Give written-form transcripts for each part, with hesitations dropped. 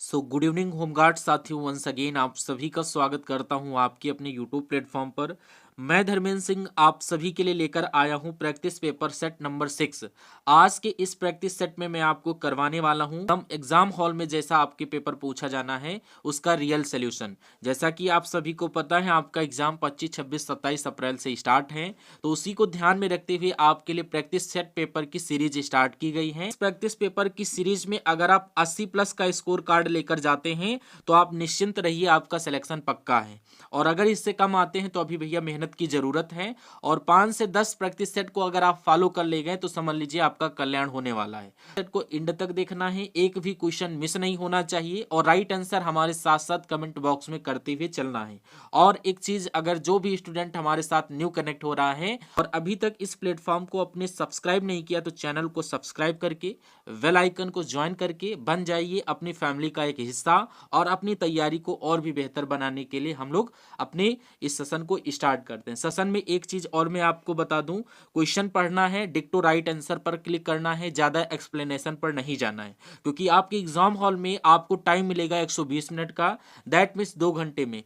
Good evening home guard साथियों, once again आप सभी का स्वागत करता हूं आपके अपने यूट्यूब प्लेटफॉर्म पर। मैं धर्मेंद्र सिंह आप सभी के लिए लेकर आया हूं प्रैक्टिस पेपर सेट नंबर 6। आज के इस प्रैक्टिस सेट में मैं आपको करवाने वाला हूं हम एग्जाम हॉल में जैसा आपके पेपर पूछा जाना है उसका रियल सोल्यूशन। जैसा कि आप सभी को पता है आपका एग्जाम 25, 26, 27 अप्रैल से स्टार्ट है, तो उसी को ध्यान में रखते हुए आपके लिए प्रैक्टिस सेट पेपर की सीरीज स्टार्ट की गई है। इस प्रैक्टिस पेपर की सीरीज में अगर आप 80 प्लस का स्कोर कार्ड लेकर जाते हैं तो आप निश्चिंत रहिए, आपका सिलेक्शन पक्का है। और अगर इससे कम आते हैं तो अभी भैया मेहनत की जरूरत है। और 5 से 10 प्रैक्टिस सेट को अगर आप फॉलो कर ले गए तो समझ लीजिए आपका कल्याण होने वाला है। सेट को एंड तक देखना है, एक भी क्वेश्चन मिस नहीं होना चाहिए और राइट आंसर हमारे साथ साथ कमेंट बॉक्स में करते हुए चलना है। और एक चीज, अगर जो भी स्टूडेंट हमारे साथ न्यू कनेक्ट हो रहा है और अभी तक इस प्लेटफॉर्म को अपने सब्सक्राइब नहीं किया तो चैनल को सब्सक्राइब करके बेल आइकन को ज्वाइन करके बन जाइए अपनी फैमिली का एक हिस्सा। और अपनी तैयारी को और भी बेहतर बनाने के लिए हम लोग अपने इस सेशन को स्टार्ट करते हैं। सेशन में एक चीज और मैं आपको बता दूं, क्वेश्चन पढ़ना है, डिक्टो राइट आंसर पर क्लिक करना है, ज्यादा एक्सप्लेनेशन पर नहीं जाना है। क्योंकि आपके एग्जाम हॉल में आपको टाइम मिलेगा 120 मिनट का, दैट मीन्स 2 घंटे में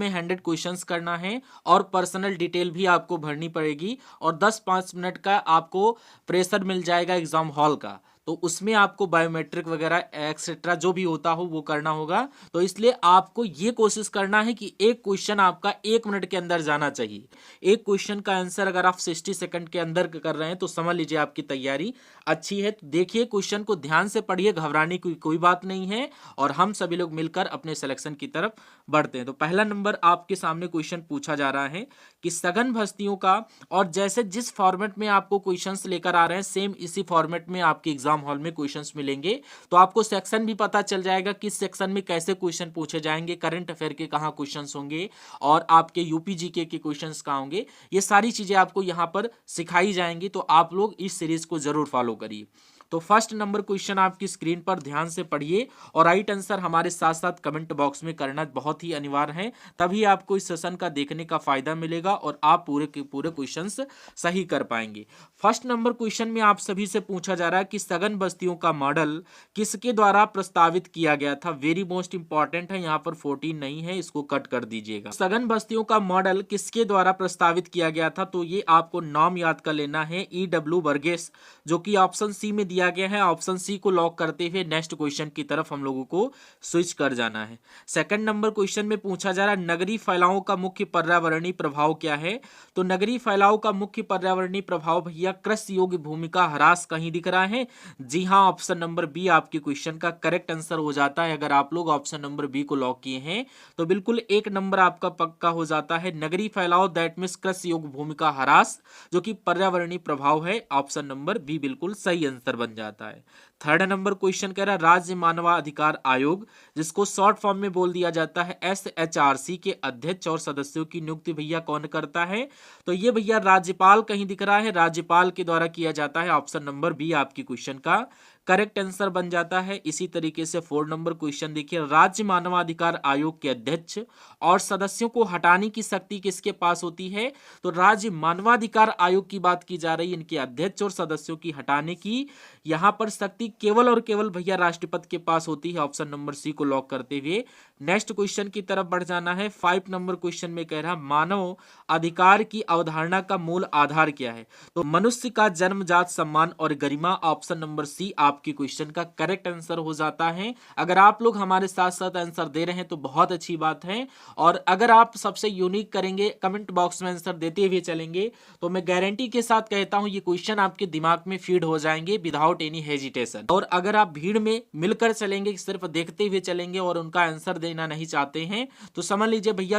100 क्वेश्चंस करना है और पर्सनल डिटेल भी आपको भरनी पड़ेगी। और 10-5 मिनट का आपको प्रेशर मिल जाएगा एग्जाम हॉल का, तो उसमें आपको बायोमेट्रिक वगैरह एक्सेट्रा जो भी होता हो वो करना होगा। तो इसलिए आपको ये कोशिश करना है कि एक क्वेश्चन आपका 1 मिनट के अंदर जाना चाहिए। एक क्वेश्चन का आंसर अगर आप 60 सेकंड के अंदर कर रहे हैं तो समझ लीजिए आपकी तैयारी अच्छी है। तो देखिए, क्वेश्चन को ध्यान से पढ़िए, घबराने की कोई बात नहीं है और हम सभी लोग मिलकर अपने सिलेक्शन की तरफ बढ़ते हैं। तो पहला नंबर आपके सामने क्वेश्चन पूछा जा रहा है कि सघन भस्तियों का, और जैसे जिस फॉर्मेट में आपको क्वेश्चंस लेकर आ रहे हैं सेम इसी फॉर्मेट में आपके एग्जाम हॉल में क्वेश्चंस मिलेंगे। तो आपको सेक्शन भी पता चल जाएगा किस सेक्शन में कैसे क्वेश्चन पूछे जाएंगे, करंट अफेयर के कहाँ क्वेश्चंस होंगे और आपके यूपी जीके के क्वेश्चंस कहाँ होंगे। ये सारी चीजें आपको यहाँ पर सिखाई जाएंगी, तो आप लोग इस सीरीज को जरूर फॉलो करिए। तो फर्स्ट नंबर क्वेश्चन आपकी स्क्रीन पर ध्यान से पढ़िए और राइट आंसर हमारे साथ साथ कमेंट बॉक्स में करना बहुत ही अनिवार्य है, तभी आपको इस सेशन का देखने का फायदा मिलेगा और आप पूरे के पूरे क्वेश्चंस सही कर पाएंगे। फर्स्ट नंबर क्वेश्चन में आप सभी से पूछा जा रहा है कि सघन बस्तियों का मॉडल किसके द्वारा प्रस्तावित किया गया था। वेरी मोस्ट इंपॉर्टेंट है, यहाँ पर 14 नहीं है, इसको कट कर दीजिएगा। सघन बस्तियों का मॉडल किसके द्वारा प्रस्तावित किया गया था, तो ये आपको नाम याद कर लेना है, E.W. वर्गेस, जो कि ऑप्शन सी में दिया गया है। ऑप्शन सी को लॉक करते हुए नेक्स्ट क्वेश्चन की तरफ हम लोगों को स्विच कर जाना है। सेकंड नंबर क्वेश्चन में पूछा जा रहा है नगरीय फैलाव का मुख्य पर्यावरणीय प्रभाव क्या है। तो नगरीय फैलाव का मुख्य पर्यावरणीय प्रभाव भैया कृषि योग्य भूमि का ह्रास कहीं दिख रहा है। जी हाँ, ऑप्शन नंबर बी आपके क्वेश्चन का करेक्ट आंसर हो जाता है। अगर आप लोग ऑप्शन नंबर बी को लॉक किए हैं तो बिल्कुल 1 नंबर आपका पक्का हो जाता है। नगरीय फैलाव दैट मीन्स कृषि योग्य भूमि का ह्रास, जो कि पर्यावरणीय प्रभाव है। ऑप्शन नंबर बी बिल्कुल सही आंसर बन जाता है। थर्ड नंबर क्वेश्चन कह रहा है राज्य मानवाधिकार आयोग, जिसको शॉर्ट फॉर्म में बोल दिया जाता है SHRC, के अध्यक्ष और सदस्यों की नियुक्ति भैया कौन करता है। तो ये भैया राज्यपाल कहीं दिख रहा है, राज्यपाल के द्वारा किया जाता है। ऑप्शन नंबर बी आपकी क्वेश्चन का करेक्ट आंसर बन जाता है। इसी तरीके से 4 नंबर क्वेश्चन देखिए, राज्य मानवाधिकार आयोग के अध्यक्ष और सदस्यों को हटाने की शक्ति किसके पास होती है। तो राज्य मानवाधिकार आयोग की बात की जा रही है, इनके अध्यक्ष और सदस्यों की हटाने की यहां पर शक्ति केवल और केवल भैया राष्ट्रपति के पास होती है। ऑप्शन नंबर सी को लॉक करते हुए नेक्स्ट क्वेश्चन की तरफ बढ़ जाना है। 5 नंबर क्वेश्चन में कह रहा मानव अधिकार की अवधारणा का मूल आधार क्या है। तो मनुष्य का जन्मजात सम्मान और गरिमा। ऑप्शन नंबर सी आपकी क्वेश्चन का करेक्ट आंसर हो जाता है। अगर आप लोग हमारे साथ साथ आंसर दे रहे हैं तो बहुत अच्छी बात है, और अगर आप सबसे यूनिक करेंगे, कमेंट बॉक्स में आंसर देते हुए चलेंगे, तो मैं गारंटी के साथ कहता हूं ये क्वेश्चन आपके दिमाग में फीड हो जाएंगे विदाउट एनी हेजिटेशन। और अगर आप भीड़ में मिलकर चलेंगे, सिर्फ देखते हुए चलेंगे और उनका आंसर देना नहीं चाहते हैं, तो समझ लीजिए भैया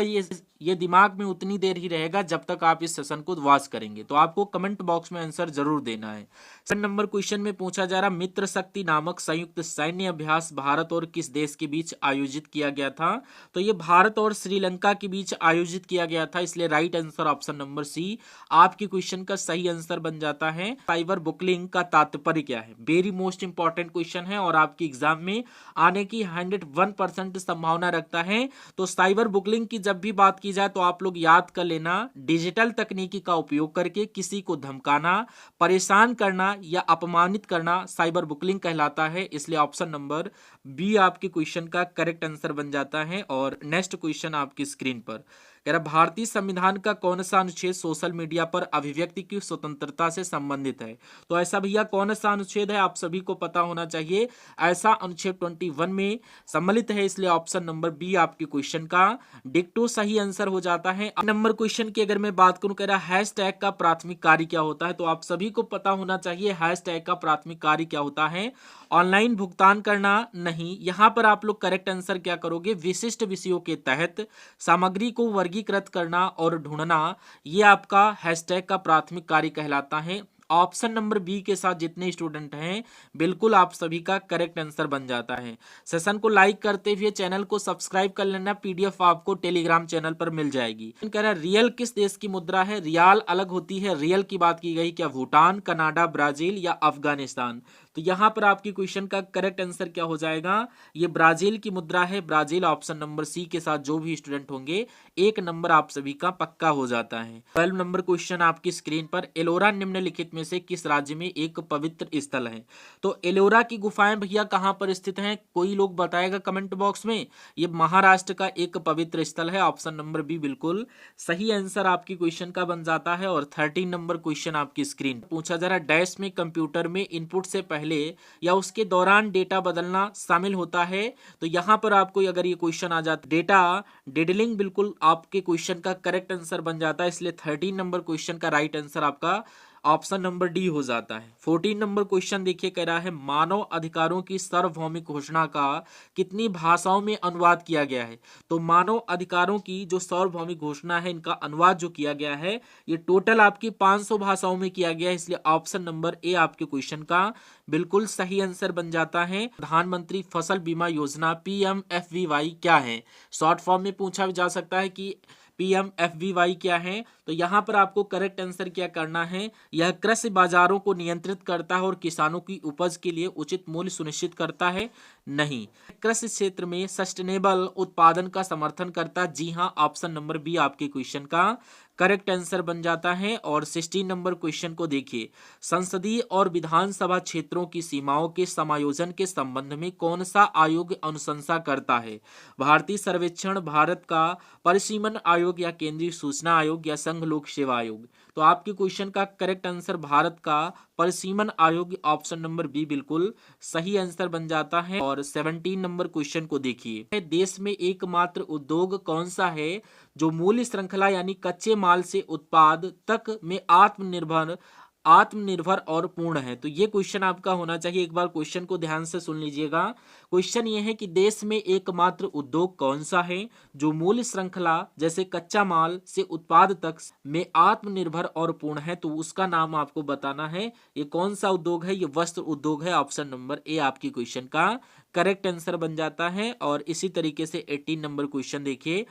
ये दिमाग में उतनी देर ही रहेगा जब तक आप इस सेशन को वॉच करेंगे। तो आपको कमेंट बॉक्स में आंसर जरूर देना है। सेकंड नंबर क्वेश्चन में पूछा जा रहा मित्र शक्ति नामक संयुक्त सैन्य अभ्यास भारत और किस देश के बीच आयोजित किया गया था। तो ये भारत और श्रीलंका के बीच आयोजित किया गया था, इसलिए right answer option number C आपकी क्वेश्चन का सही आंसर बन जाता है। साइबर बुकलिंग का तात्पर्य क्या है। वेरी मोस्ट इंपॉर्टेंट क्वेश्चन है और आपकी एग्जाम में आने की 101% संभावना रखता है। तो साइबर बुकलिंग की जब भी बात की जाए तो आप लोग याद कर लेना, डिजिटल तकनीकी का उपयोग करके किसी को धमकाना, परेशान करना या अपमानित करना साइबर बुकलिंग कहलाता है। इसलिए ऑप्शन नंबर बी आपके क्वेश्चन का करेक्ट आंसर बन जाता है। और नेक्स्ट क्वेश्चन आपकी स्क्रीन पर कह रहा भारतीय संविधान का कौन सा अनुच्छेद सोशल मीडिया पर अभिव्यक्ति की स्वतंत्रता से संबंधित है। तो ऐसा भैया कौन सा अनुच्छेद है, आप सभी को पता होना चाहिए। ऐसा अनुच्छेद 21 में सम्मिलित है, इसलिए ऑप्शन नंबर बी आपके क्वेश्चन का डिक्टो सही आंसर हो जाता है। नंबर क्वेश्चन की अगर मैं बात करूं, कह रहा हैशटैग का प्राथमिक कार्य क्या होता है। तो आप सभी को पता होना चाहिए हैशटैग का प्राथमिक कार्य क्या होता है। ऑनलाइन भुगतान करना नहीं, यहां पर आप लोग करेक्ट आंसर क्या करोगे, विशिष्ट विषयों के तहत सामग्री को वर्गीकृत करना और ढूंढना, ये आपका हैशटैग का प्राथमिक कार्य कहलाता है। ऑप्शन नंबर बी के साथ जितने स्टूडेंट हैं बिल्कुल आप सभी का करेक्ट आंसर बन जाता है। सेशन को लाइक करते हुए चैनल को सब्सक्राइब कर लेना, पीडीएफ आपको टेलीग्राम चैनल पर मिल जाएगी। कह रहा है रियल किस देश की मुद्रा है। रियाल अलग होती है, रियल की बात की गई, क्या भूटान, कनाडा, ब्राजील या अफगानिस्तान। तो यहां पर आपकी क्वेश्चन का करेक्ट आंसर क्या हो जाएगा, ये ब्राजील की मुद्रा है, ब्राजील। ऑप्शन नंबर सी के साथ जो भी स्टूडेंट होंगे एक नंबर आप सभी का पक्का हो जाता है। 12 नंबर क्वेश्चन आपकी स्क्रीन पर, एलोरा निम्नलिखित में से किस राज्य में एक पवित्र स्थल है। तो एलोरा की गुफाएं भैया कहां पर स्थित हैं, कोई लोग बताएगा कमेंट बॉक्स में। ये महाराष्ट्र का एक पवित्र स्थल है। ऑप्शन नंबर बी बिल्कुल सही आंसर आपकी क्वेश्चन का बन जाता है। और 13 नंबर क्वेश्चन आपकी स्क्रीन पूछा जा रहा है, डैश में कंप्यूटर में इनपुट से पहले या उसके दौरान डेटा बदलना शामिल होता है। तो यहां पर आपको अगर ये क्वेश्चन आ जाता, डेटा डिडलिंग बिल्कुल आपके क्वेश्चन का करेक्ट आंसर बन जाता है, इसलिए 13 नंबर क्वेश्चन का राइट आंसर आपका ऑप्शन नंबर डी हो जाता है। 14 नंबर क्वेश्चन देखिए, कह रहा है मानव अधिकारों की सार्वभौमिक घोषणा का कितनी भाषाओं में अनुवाद किया गया है। तो मानव अधिकारों की जो सार्वभौमिक घोषणा है, इनका अनुवाद जो किया गया है ये टोटल आपकी 500 भाषाओं में किया गया है, इसलिए ऑप्शन नंबर ए आपके क्वेश्चन का बिल्कुल सही आंसर बन जाता है। प्रधानमंत्री फसल बीमा योजना PMFBY क्या है, शॉर्ट फॉर्म में पूछा जा सकता है कि PMFBY क्या है। तो यहाँ पर आपको करेक्ट आंसर क्या करना है, यह कृषि बाजारों को नियंत्रित करता है और किसानों की उपज के लिए उचित मूल्य सुनिश्चित करता है। नहीं, कृषि क्षेत्र में सस्टेनेबल उत्पादन का समर्थन करता। जी हाँ, ऑप्शन नंबर बी आपके क्वेश्चन का करेक्ट आंसर बन जाता है। और 16 नंबर क्वेश्चन को देखिए, संसदीय और विधानसभा क्षेत्रों की सीमाओं के समायोजन के संबंध में कौन सा आयोग अनुशंसा करता है। भारतीय सर्वेक्षण, भारत का परिसीमन आयोग या केंद्रीय सूचना आयोग या संघ लोक सेवा आयोग। तो आपके क्वेश्चन का करेक्ट आंसर भारत का परिसीमन आयोग, ऑप्शन नंबर बी बिल्कुल सही आंसर बन जाता है। और 17 नंबर क्वेश्चन को देखिए, देश में एकमात्र उद्योग कौन सा है जो मूल्य श्रृंखला यानी कच्चे माल से उत्पाद तक में आत्मनिर्भर और पूर्ण है। तो ये क्वेश्चन आपका होना चाहिए, एक बार क्वेश्चन को ध्यान से सुन लीजिएगा। क्वेश्चन ये है कि देश में एकमात्र उद्योग कौन सा है जो मूल्य श्रृंखला जैसे कच्चा माल से उत्पाद तक में आत्मनिर्भर और पूर्ण है। तो उसका नाम आपको बताना है, ये कौन सा उद्योग है, ये वस्त्र उद्योग है। ऑप्शन नंबर ए आपकी क्वेश्चन का करेक्ट आंसर बन जाता है। और इसी तरीके से 18 नंबर क्वेश्चन देखिए,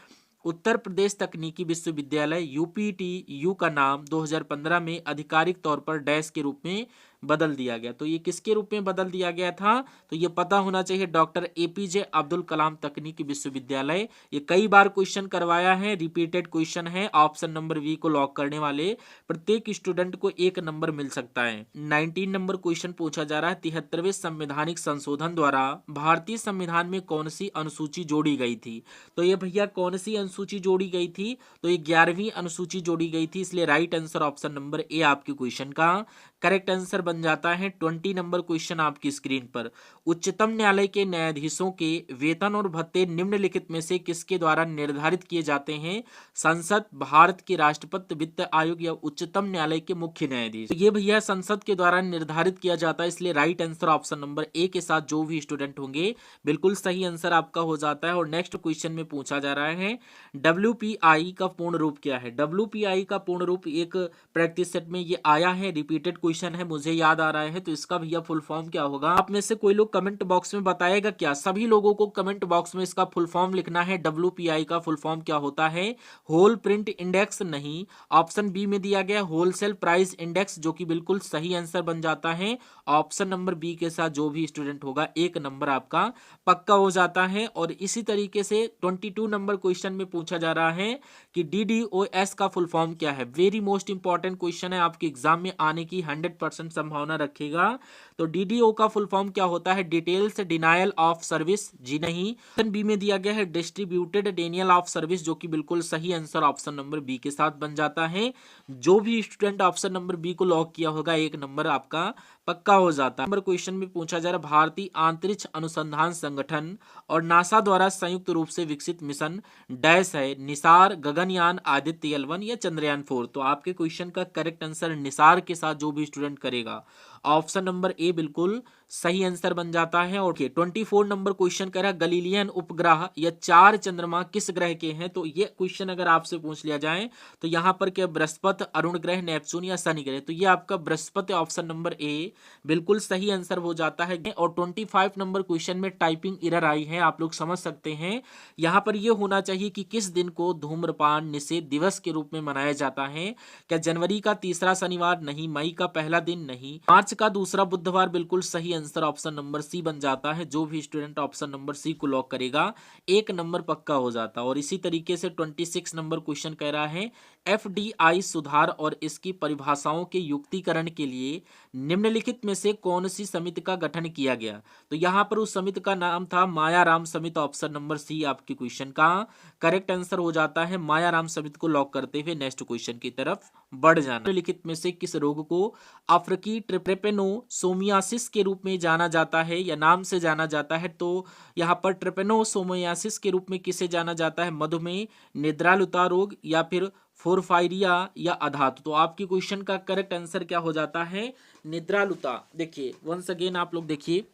उत्तर प्रदेश तकनीकी विश्वविद्यालय UPTU का नाम 2015 में आधिकारिक तौर पर डैश के रूप में बदल दिया गया। तो ये किसके रूप में बदल दिया गया था, तो ये पता होना चाहिए, डॉक्टर APJ अब्दुल कलाम तकनीकी विश्वविद्यालय। ये कई बार क्वेश्चन करवाया है, रिपीटेड क्वेश्चन है। ऑप्शन नंबर बी को लॉक करने वाले प्रत्येक स्टूडेंट को 1 नंबर मिल सकता है। 19 नंबर क्वेश्चन पूछा जा रहा है, 73वें संवैधानिक संशोधन द्वारा भारतीय संविधान में कौन सी अनुसूची जोड़ी गई थी। तो ये भैया कौन सी अनुसूची जोड़ी गई थी, तो ये 11वीं अनुसूची जोड़ी गई थी, इसलिए right answer option number A आपके क्वेश्चन का करेक्ट आंसर बन जाता है। 20 नंबर क्वेश्चन आपकी स्क्रीन पर, उच्चतम न्यायालय के न्यायाधीशों के वेतन और भत्ते निम्नलिखित में से किसके द्वारा निर्धारित किए जाते हैं। संसद, भारत के राष्ट्रपति, वित्त आयोग या उच्चतम न्यायालय के मुख्य न्यायाधीश। तो ये भैया संसद के द्वारा निर्धारित किया जाता है, इसलिए right answer option number A के साथ जो भी स्टूडेंट होंगे बिल्कुल सही आंसर आपका हो जाता है। और नेक्स्ट क्वेश्चन में पूछा जा रहा है, WPI का पूर्ण रूप क्या है। WPI का पूर्ण रूप एक प्रैक्टिस सेट में ये आया है, रिपीटेड क्वेश्चन है, मुझे याद आ रहा है। तो इसका भैया फुल फॉर्म क्या होगा, आप में से कोई लोग कमेंट बॉक्स में बताएगा क्या। सभी लोगों को कमेंट बॉक्स में इसका फुल फॉर्म लिखना है। WPI का फुल फॉर्म क्या होता है, होल प्रिंट इंडेक्स नहीं, ऑप्शन बी में दिया गया होलसेल प्राइस इंडेक्स, जो कि बिल्कुल सही आंसर बन जाता है। ऑप्शन नंबर बी के साथ जो भी स्टूडेंट होगा 1 नंबर आपका पक्का हो जाता है। और इसी तरीके से 22 नंबर क्वेश्चन में पूछा जा रहा है कि DDoS का फुल फॉर्म क्या है। वेरी मोस्ट इंपॉर्टेंट क्वेश्चन है, आपके एग्जाम में आने की 100% संभावना रखेगा। तो डीडीओ का फुल फॉर्म क्या होता है? डिटेल्स डिनायल ऑफ सर्विस, जी नहीं। ऑप्शन बी में दिया गया है डिस्ट्रीब्यूटेड डेनियल ऑफ सर्विस, जो कि बिल्कुल सही आंसर ऑप्शन नंबर बी के साथ बन जाता है। जो भी स्टूडेंट ऑप्शन नंबर बी को लॉक किया होगा, एक नंबर आपका पक्का हो जाता है। नंबर क्वेश्चन में पूछा जा रहा है भारतीय अंतरिक्ष अनुसंधान संगठन और नासा द्वारा संयुक्त रूप से विकसित मिशन डैश है, निसार, गगनयान, आदित्य L1 या चंद्रयान 4। तो आपके क्वेश्चन का करेक्ट आंसर निसार के साथ जो भी स्टूडेंट करेगा, ऑप्शन नंबर ए बिल्कुल सही आंसर बन जाता है। और 24 नंबर क्वेश्चन कह रहा है गलीलियन उपग्रह या 4 चंद्रमा किस ग्रह के हैं? तो ये क्वेश्चन अगर आपसे पूछ लिया जाए तो यहाँ पर क्या बृहस्पति, अरुण ग्रह, नेपच्यून या शनि ग्रह? तो ये आपका बृहस्पति ऑप्शन नंबर ए बिल्कुल सही आंसर हो जाता है। और 25 नंबर क्वेश्चन में टाइपिंग एरर आई है, आप लोग समझ सकते हैं। यहाँ पर यह होना चाहिए कि किस दिन को धूम्रपान निषेध दिवस के रूप में मनाया जाता है? क्या जनवरी का तीसरा शनिवार? नहीं। मई का पहला दिन? नहीं। मार्च का दूसरा बुधवार? बिल्कुल सही आंसर ऑप्शन नंबर सी बन जाता है। जो भी स्टूडेंट ऑप्शन नंबर सी को लॉक करेगा, एक नंबर पक्का हो जाता। और इसी तरीके से 26 नंबर क्वेश्चन कह रहा है एफडीआई सुधार और इसकी परिभाषाओं के युक्तिकरण के लिए निम्नलिखित में से कौन सी समिति का गठन किया गया? तो यहाँ पर उस समिति का नाम था मायाराम समिति। ऑप्शन नंबर सी आपके क्वेश्चन का करेक्ट आंसर हो जाता है। मायाराम समिति को लॉक करते हुए नेक्स्ट क्वेश्चन की तरफ बढ़ जाना। निम्नलिखित में से किस रोग को अफ्रीकी ट्रिपेनोसोमियासिस के रूप में जाना जाता है या नाम से जाना जाता है? तो यहाँ पर ट्रिपेनोसोमियासिस के रूप में किसे जाना जाता है? मधुमेह, निद्रालुता रोग या फिर फोरफायरिया या अधातु? तो आपकी क्वेश्चन का करेक्ट आंसर क्या हो जाता है? निद्रालुता। देखिए वंस अगेन आप लोग देखिए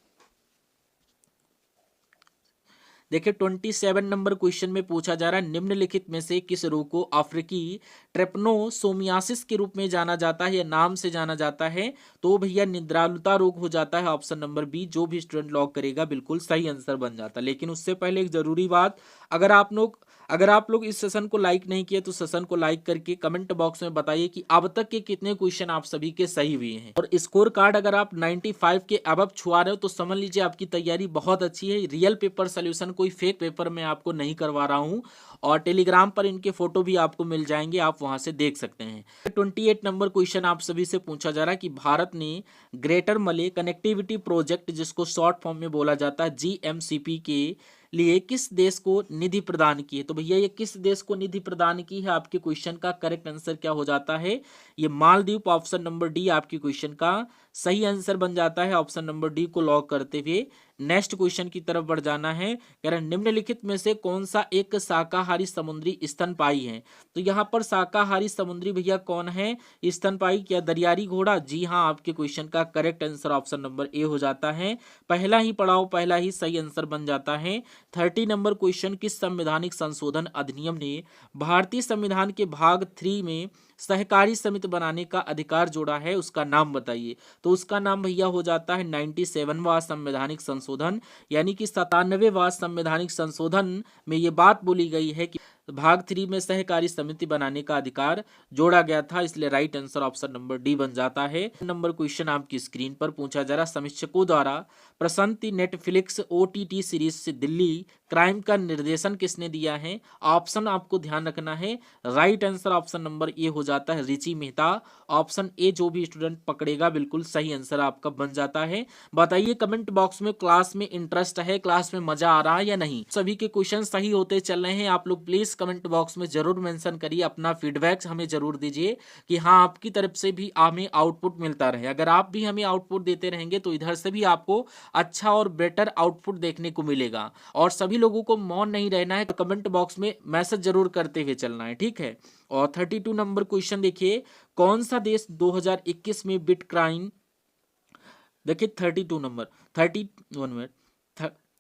27 नंबर क्वेश्चन में पूछा जा रहा है निम्नलिखित में से किस रोग को अफ्रीकी ट्रिपेनोसोमियासिस के रूप में जाना जाता है या नाम से जाना जाता है? तो भैया निद्रालुता रोग हो जाता है। ऑप्शन नंबर बी जो भी स्टूडेंट लॉक करेगा बिल्कुल सही आंसर बन जाता है। लेकिन उससे पहले एक जरूरी बात, अगर आप लोग इस सेशन को लाइक नहीं किए तो सेशन को लाइक करके कमेंट बॉक्स में बताइए कि अब तक के कितने क्वेश्चन आप सभी के सही हुए हैं। और स्कोर कार्ड अगर आप 95 के अबव छुआ रहे हो तो समझ लीजिए आपकी तैयारी बहुत अच्छी है। रियल पेपर सोल्यूशन, कोई फेक पेपर मैं आपको नहीं करवा रहा हूं। और टेलीग्राम पर इनके फोटो भी आपको मिल जाएंगे, आप वहां से देख सकते हैं। 28 नंबर क्वेश्चन आप सभी से पूछा जा रहा है कि भारत ने ग्रेटर मले कनेक्टिविटी प्रोजेक्ट, जिसको शॉर्ट फॉर्म में बोला जाता है GMCP के लिए किस देश को निधि प्रदान की है? तो भैया ये किस देश को निधि प्रदान की है? आपके क्वेश्चन का करेक्ट आंसर क्या हो जाता है? ये मालदीव। ऑप्शन नंबर डी आपके क्वेश्चन का सही आंसर बन जाता है। ऑप्शन नंबर डी को लॉक करते हुए नेक्स्ट क्वेश्चन की तरफ बढ़ जाना है। कह रहे निम्नलिखित में से कौन सा एक शाकाहारी समुद्री स्तनपायी है? तो यहाँ पर शाकाहारी समुद्री भैया कौन है स्तनपायी? क्या दरियाई घोड़ा? जी हाँ, आपके क्वेश्चन का correct answer option number A हो जाता है। पहला ही पड़ाव, पहला ही सही आंसर बन जाता है। 30 नंबर क्वेश्चन किस संवैधानिक संशोधन अधिनियम ने भारतीय संविधान के भाग 3 में सहकारी समिति बनाने का अधिकार जोड़ा है? उसका नाम बताइए। तो उसका नाम भैया हो जाता है 97वां संवैधानिक संशोधन, यानी कि 97वां संवैधानिक संशोधन में ये बात बोली गई है कि भाग 3 में सहकारी समिति बनाने का अधिकार जोड़ा गया था, इसलिए right answer option number D बन जाता है। नंबर क्वेश्चन आपकी स्क्रीन पर पूछा जा रहा, समीक्षकों द्वारा प्रशंसित नेटफ्लिक्स OTT सीरीज से दिल्ली क्राइम का निर्देशन किसने दिया है? ऑप्शन आपको ध्यान रखना है। Right answer option number A हो जाता है रिची मेहता। ऑप्शन ए जो भी स्टूडेंट पकड़ेगा बिल्कुल सही आंसर आपका बन जाता है। बताइए कमेंट बॉक्स में क्लास में इंटरेस्ट है, क्लास में मजा आ रहा है या नहीं? सभी के क्वेश्चन सही होते चल रहे हैं। आप लोग प्लीज कमेंट बॉक्स में जरूर मेंशन करिए, अपना फीडबैक हमें जरूर दीजिए कि हाँ आपकी तरफ से भी हमें आउटपुट मिलता रहे। अगर आप भी हमें आउटपुट देते रहेंगे तो इधर से भी आपको अच्छा और बेटर आउटपुट देखने को मिलेगा। और सभी लोगों को मौन नहीं रहना है, तो कमेंट बॉक्स में मैसेज जरूर करते हुए चलना है, ठीक है। और 32 नंबर क्वेश्चन देखिए, कौन सा देश 2021 में बिटकॉइन, देखिए 32 नंबर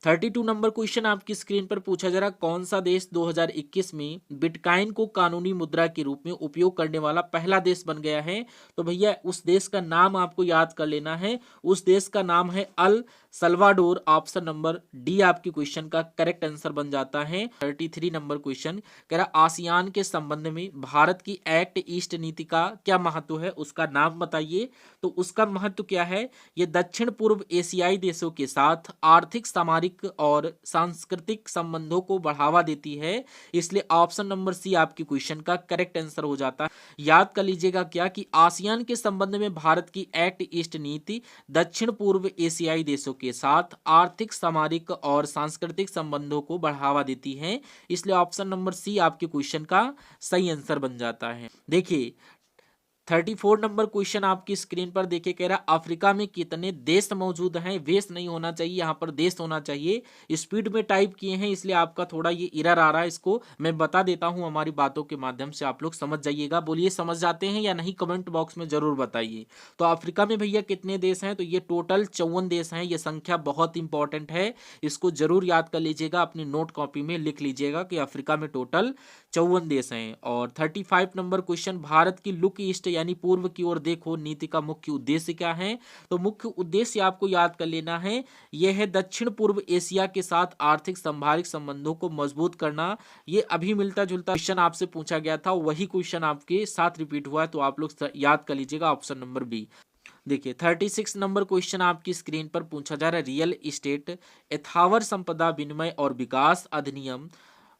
32 नंबर क्वेश्चन आपकी स्क्रीन पर पूछा जा रहा, कौन सा देश 2021 में बिटकॉइन को कानूनी मुद्रा के रूप में उपयोग करने वाला पहला देश बन गया है? तो भैया उस देश का नाम आपको याद कर लेना है। उस देश का नाम है El Salvador. Option number D आपके क्वेश्चन का करेक्ट आंसर बन जाता है। 33 नंबर क्वेश्चन कह रहा आसियान के संबंध में भारत की एक्ट ईस्ट नीति का क्या महत्व है, उसका नाम बताइए। तो उसका महत्व क्या है, ये दक्षिण पूर्व एशियाई देशों के साथ आर्थिक, सामरिक और सांस्कृतिक संबंधों को बढ़ावा देती है, इसलिए ऑप्शन नंबर सी आपके क्वेश्चन का करेक्ट आंसर हो जाता है। याद कर लीजिएगा क्या कि आसियान के संबंध में भारत की एक्ट ईस्ट नीति दक्षिण पूर्व एशियाई देशों के साथ आर्थिक, सामरिक और सांस्कृतिक संबंधों को बढ़ावा देती है, इसलिए ऑप्शन नंबर सी आपके क्वेश्चन का सही आंसर बन जाता है। देखिए 34 नंबर क्वेश्चन आपकी स्क्रीन पर देखिए, कह रहा अफ्रीका में कितने देश मौजूद हैं। वेश नहीं होना चाहिए, यहाँ पर देश होना चाहिए। स्पीड में टाइप किए हैं इसलिए आपका थोड़ा ये एरर आ रहा है, इसको मैं बता देता हूँ हमारी बातों के माध्यम से, आप लोग समझ जाइएगा। बोलिए समझ जाते हैं या नहीं, कमेंट बॉक्स में जरूर बताइए। तो अफ्रीका में भैया कितने देश हैं, तो ये टोटल 54 देश हैं। ये संख्या बहुत इंपॉर्टेंट है, इसको जरूर याद कर लीजिएगा, अपनी नोट कॉपी में लिख लीजिएगा कि अफ्रीका में टोटल 54 देश हैं। और 35 नंबर क्वेश्चन, भारत की लुक ईस्ट यानी पूर्व की ओर देखो नीति का मुख्य उद्देश्य क्या है। तो मुख्य उद्देश्य आपको याद कर लेना है, यह है दक्षिण पूर्व एशिया के साथ आर्थिक, संभाविक संबंधों को मजबूत करना। ये अभी मिलता जुलता क्वेश्चन आपसे पूछा गया था, वही क्वेश्चन आपके साथ रिपीट हुआ है, तो आप लोग याद कर लीजिएगा ऑप्शन नंबर बी। देखिए 36 नंबर क्वेश्चन आपकी स्क्रीन पर पूछा जा रहा है, रियल एस्टेट स्थावर संपदा विनिमय और विकास अधिनियम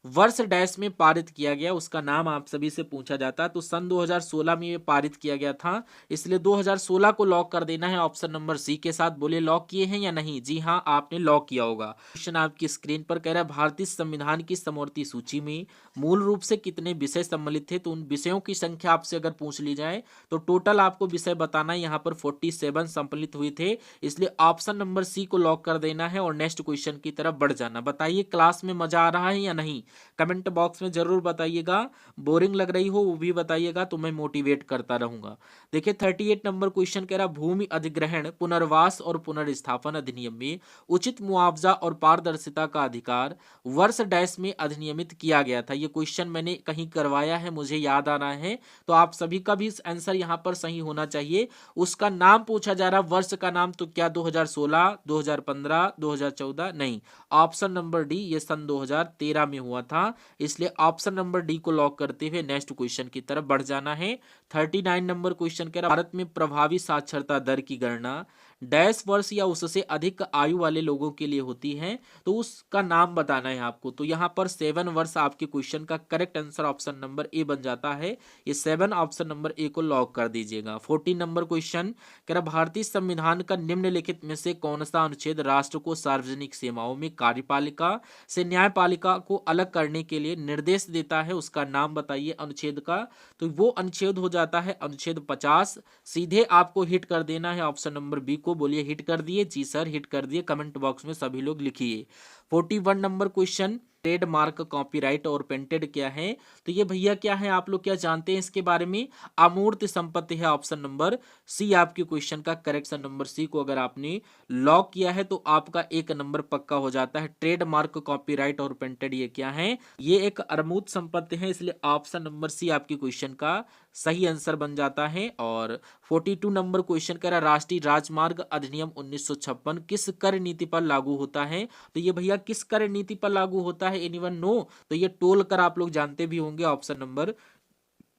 वर्ष डैश में पारित किया गया, उसका नाम आप सभी से पूछा जाता है। तो सन 2016 में ये पारित किया गया था, इसलिए 2016 को लॉक कर देना है ऑप्शन नंबर सी के साथ। बोले लॉक किए हैं या नहीं, जी हाँ आपने लॉक किया होगा। क्वेश्चन आपकी स्क्रीन पर कह रहा है, भारतीय संविधान की समवर्ती सूची में मूल रूप से कितने विषय सम्मिलित थे। तो उन विषयों की संख्या आपसे अगर पूछ ली जाए तो टोटल आपको विषय बताना है, यहाँ पर 47 सम्मिलित हुए थे, इसलिए ऑप्शन नंबर सी को लॉक कर देना है और नेक्स्ट क्वेश्चन की तरफ बढ़ जाना। बताइए क्लास में मजा आ रहा है या नहीं, कमेंट बॉक्स में जरूर बताइएगा। बोरिंग लग रही हो वो भी बताइएगा, तो मैं मोटिवेट करता रहूंगा। देखिए 38 नंबर क्वेश्चन कह रहा, भूमि अधिग्रहण, पुनर्वास और पुनर्स्थापन अधिनियम में उचित मुआवजा और पारदर्शिता का अधिकार वर्ष डैश में अधिनियमित किया गया था। ये क्वेश्चन मैंने कहीं करवाया है, मुझे याद आ रहा है, तो आप सभी का भी आंसर यहाँ पर सही होना चाहिए। उसका नाम पूछा जा रहा, वर्ष का नाम, तो क्या 2016, 2015, 2014, नहीं, ऑप्शन नंबर डी, ये सन 2013 में हुआ था, इसलिए ऑप्शन नंबर डी को लॉक करते हुए नेक्स्ट क्वेश्चन की तरफ बढ़ जाना है। 39 नंबर क्वेश्चन कह रहा, भारत में प्रभावी साक्षरता दर की गणना डैश वर्ष या उससे अधिक आयु वाले लोगों के लिए होती है, तो उसका नाम बताना है आपको। तो यहाँ पर 7 वर्ष आपके क्वेश्चन का correct answer option number A बन जाता है, ये 7 ऑप्शन नंबर ए को लॉक कर दीजिएगा। 14 नंबर क्वेश्चन कह रहा, भारतीय संविधान का निम्नलिखित में से कौन सा अनुच्छेद राष्ट्र को सार्वजनिक सेवाओं में कार्यपालिका से न्यायपालिका को अलग करने के लिए निर्देश देता है, उसका नाम बताइए अनुच्छेद का। तो वो अनुच्छेद हो जाता है अनुच्छेद 50, सीधे आपको हिट कर देना है ऑप्शन नंबर बी को। बोलिए हिट कर दिए, जी सर हिट कर दिए, कमेंट बॉक्स में सभी लोग लिखिए। 41 नंबर क्वेश्चन, ट्रेडमार्क, कॉपीराइट और पेटेंट क्या है। तो ये भैया क्या है, आप लोग क्या जानते हैं इसके बारे में, अमूर्त संपत्ति है, ऑप्शन नंबर सी आपके क्वेश्चन का करेक्शन। नंबर सी को अगर आपने लॉक किया है तो आपका एक नंबर पक्का हो जाता है। ट्रेडमार्क, कॉपीराइट और पेटेंट ये क्या है, ये एक अमूर्त संपत्ति है, इसलिए ऑप्शन नंबर सी आपके क्वेश्चन का सही आंसर बन जाता है। और 42 नंबर क्वेश्चन कह रहा, राष्ट्रीय राजमार्ग अधिनियम 1956 किस कर नीति पर लागू होता है। तो ये भैया किस कर नीति पर लागू होता है, एनीवन नो। तो ये टोल कर आप लोग जानते भी होंगे, ऑप्शन नंबर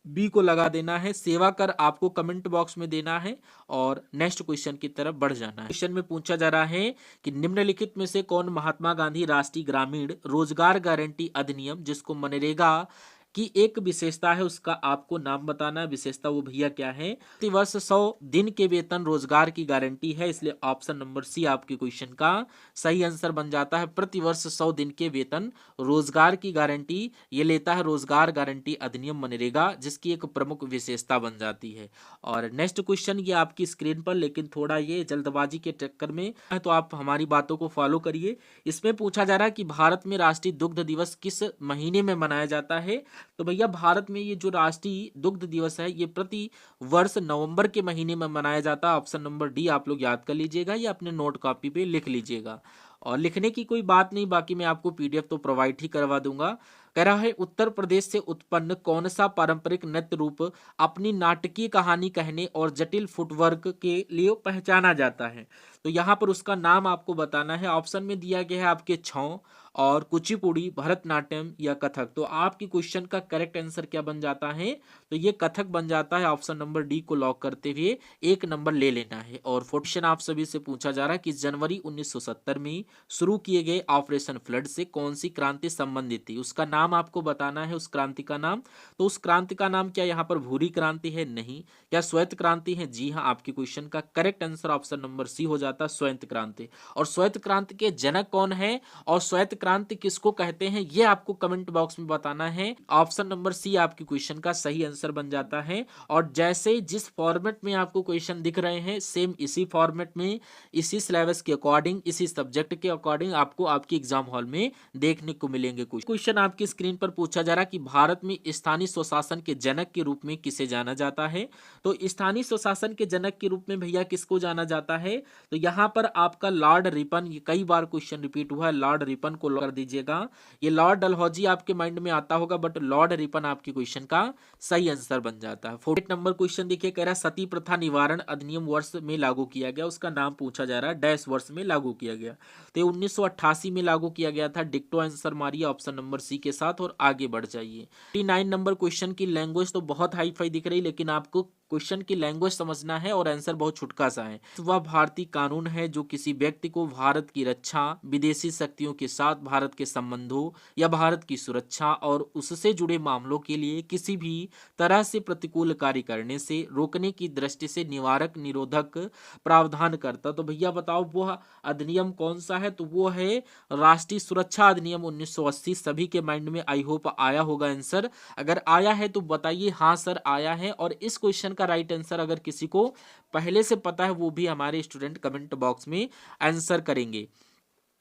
बी को लगा देना है। सेवा कर आपको कमेंट बॉक्स में देना है और नेक्स्ट क्वेश्चन की तरफ बढ़ जाना है। क्वेश्चन में पूछा जा रहा है कि निम्नलिखित में से कौन महात्मा गांधी राष्ट्रीय ग्रामीण रोजगार गारंटी अधिनियम, जिसको मनरेगा की एक विशेषता है, उसका आपको नाम बताना है। विशेषता वो भैया क्या है, प्रति वर्ष 100 दिन के वेतन रोजगार की गारंटी है, इसलिए ऑप्शन नंबर सी आपके क्वेश्चन का सही आंसर बन जाता है। प्रति वर्ष 100 दिन के वेतन रोजगार की गारंटी ये लेता है रोजगार गारंटी अधिनियम मनरेगा, जिसकी एक प्रमुख विशेषता बन जाती है। और नेक्स्ट क्वेश्चन ये आपकी स्क्रीन पर, लेकिन थोड़ा ये जल्दबाजी के चक्कर में है, तो आप हमारी बातों को फॉलो करिए। इसमें पूछा जा रहा है कि भारत में राष्ट्रीय दुग्ध दिवस किस महीने में मनाया जाता है। तो भैया भारत में ये जो राष्ट्रीय दुग्ध दिवस है ये प्रति वर्ष नवंबर के महीने में मनाया जाता है। ऑप्शन नंबर डी आप लोग याद कर लीजिएगा या अपने नोट कॉपी पे लिख लीजिएगा। और लिखने की कोई बात नहीं, बाकी मैं आपको पीडीएफ तो प्रोवाइड ही करवा दूंगा। कह रहा है उत्तर प्रदेश से उत्पन्न कौन सा पारंपरिक नृत्य रूप अपनी नाटकीय कहानी कहने और जटिल फुटवर्क के लिए पहचाना जाता है। तो यहाँ पर उसका नाम आपको बताना है। ऑप्शन में दिया गया है आपके छौ और कुचिपुड़ी, भरतनाट्यम या कथक। तो आपकी क्वेश्चन का करेक्ट आंसर क्या बन जाता है? तो ये कथक बन जाता है। ऑप्शन नंबर डी को लॉक करते हुए 1 नंबर ले लेना है। और क्वेश्चन आप सभी से पूछा जा रहा है कि जनवरी 1970 में शुरू किए गए ऑपरेशन फ्लड से कौन सी क्रांति संबंधित थी? उसका नाम आपको बताना है, उस क्रांति का नाम। तो उस क्रांति का नाम क्या यहाँ पर भूरी क्रांति है? नहीं। क्या श्वेत क्रांति है? जी हाँ, आपकी क्वेश्चन का correct answer option number C हो जाता है, श्वेत क्रांति। और श्वेत क्रांति के जनक कौन है और श्वेत क्रांति किसको कहते हैं, ये आपको कमेंट बॉक्स में बताना है। ऑप्शन नंबर सी आपकी क्वेश्चन का सही आंसर बन जाता है। और जैसे जिस फॉर्मेट में आपको क्वेश्चन दिख रहे हैं, सेम इसी फॉर्मेट में, इसी सिलेबस के अकॉर्डिंग, इसी सब्जेक्ट के अकॉर्डिंग आपको आपके एग्जाम हॉल में देखने को मिलेंगे। कुछ क्वेश्चन आपकी स्क्रीन पर पूछा जा रहा है कि भारत में स्थानीय स्वशासन के जनक के रूप में किसे जाना जाता है? तो स्थानीय स्वशासन के जनक के रूप में भैया किसको जाना जाता है? तो यहाँ पर आपका लॉर्ड रिपन, ये कई बार क्वेश्चन रिपीट हुआ है, लॉर्ड रिपन को कर दीजिएगा। ये लॉर्ड डलहौजी आपके माइंड में आता होगा, बट लॉर्ड रिपन आपकी क्वेश्चन का सही आंसर बन जाता है। 48 नंबर क्वेश्चन देखिए, कह रहा है सती प्रथा निवारण अधिनियम वर्ष में लागू किया गया, उसका नाम पूछा जा रहा है, डैश वर्ष में लागू किया गया। तो 1988 में लागू किया गया था। डिक्टो आंसर मारिए ऑप्शन नंबर सी के साथ और आगे बढ़ जाइए। 49 नंबर क्वेश्चन की लैंग्वेज तो बहुत हाई फाई दिख रही, लेकिन आपको क्वेश्चन की लैंग्वेज समझना है और आंसर बहुत छुटका सा है। वह भारतीय कानून है जो किसी व्यक्ति को भारत की रक्षा, विदेशी शक्तियों के साथ भारत के संबंधों या भारत की सुरक्षा और उससे जुड़े मामलों के लिए किसी भी तरह से प्रतिकूल कार्य करने से रोकने की दृष्टि से निवारक निरोधक प्रावधान करता। तो भैया बताओ वो अधिनियम कौन सा है? तो वो है राष्ट्रीय सुरक्षा अधिनियम 1980। सभी के माइंड में आई होप आया होगा आंसर। अगर आया है तो बताइए हाँ सर आया है। और इस क्वेश्चन का राइट आंसर अगर किसी को पहले से पता है वो भी हमारे स्टूडेंट कमेंट बॉक्स में आंसर करेंगे।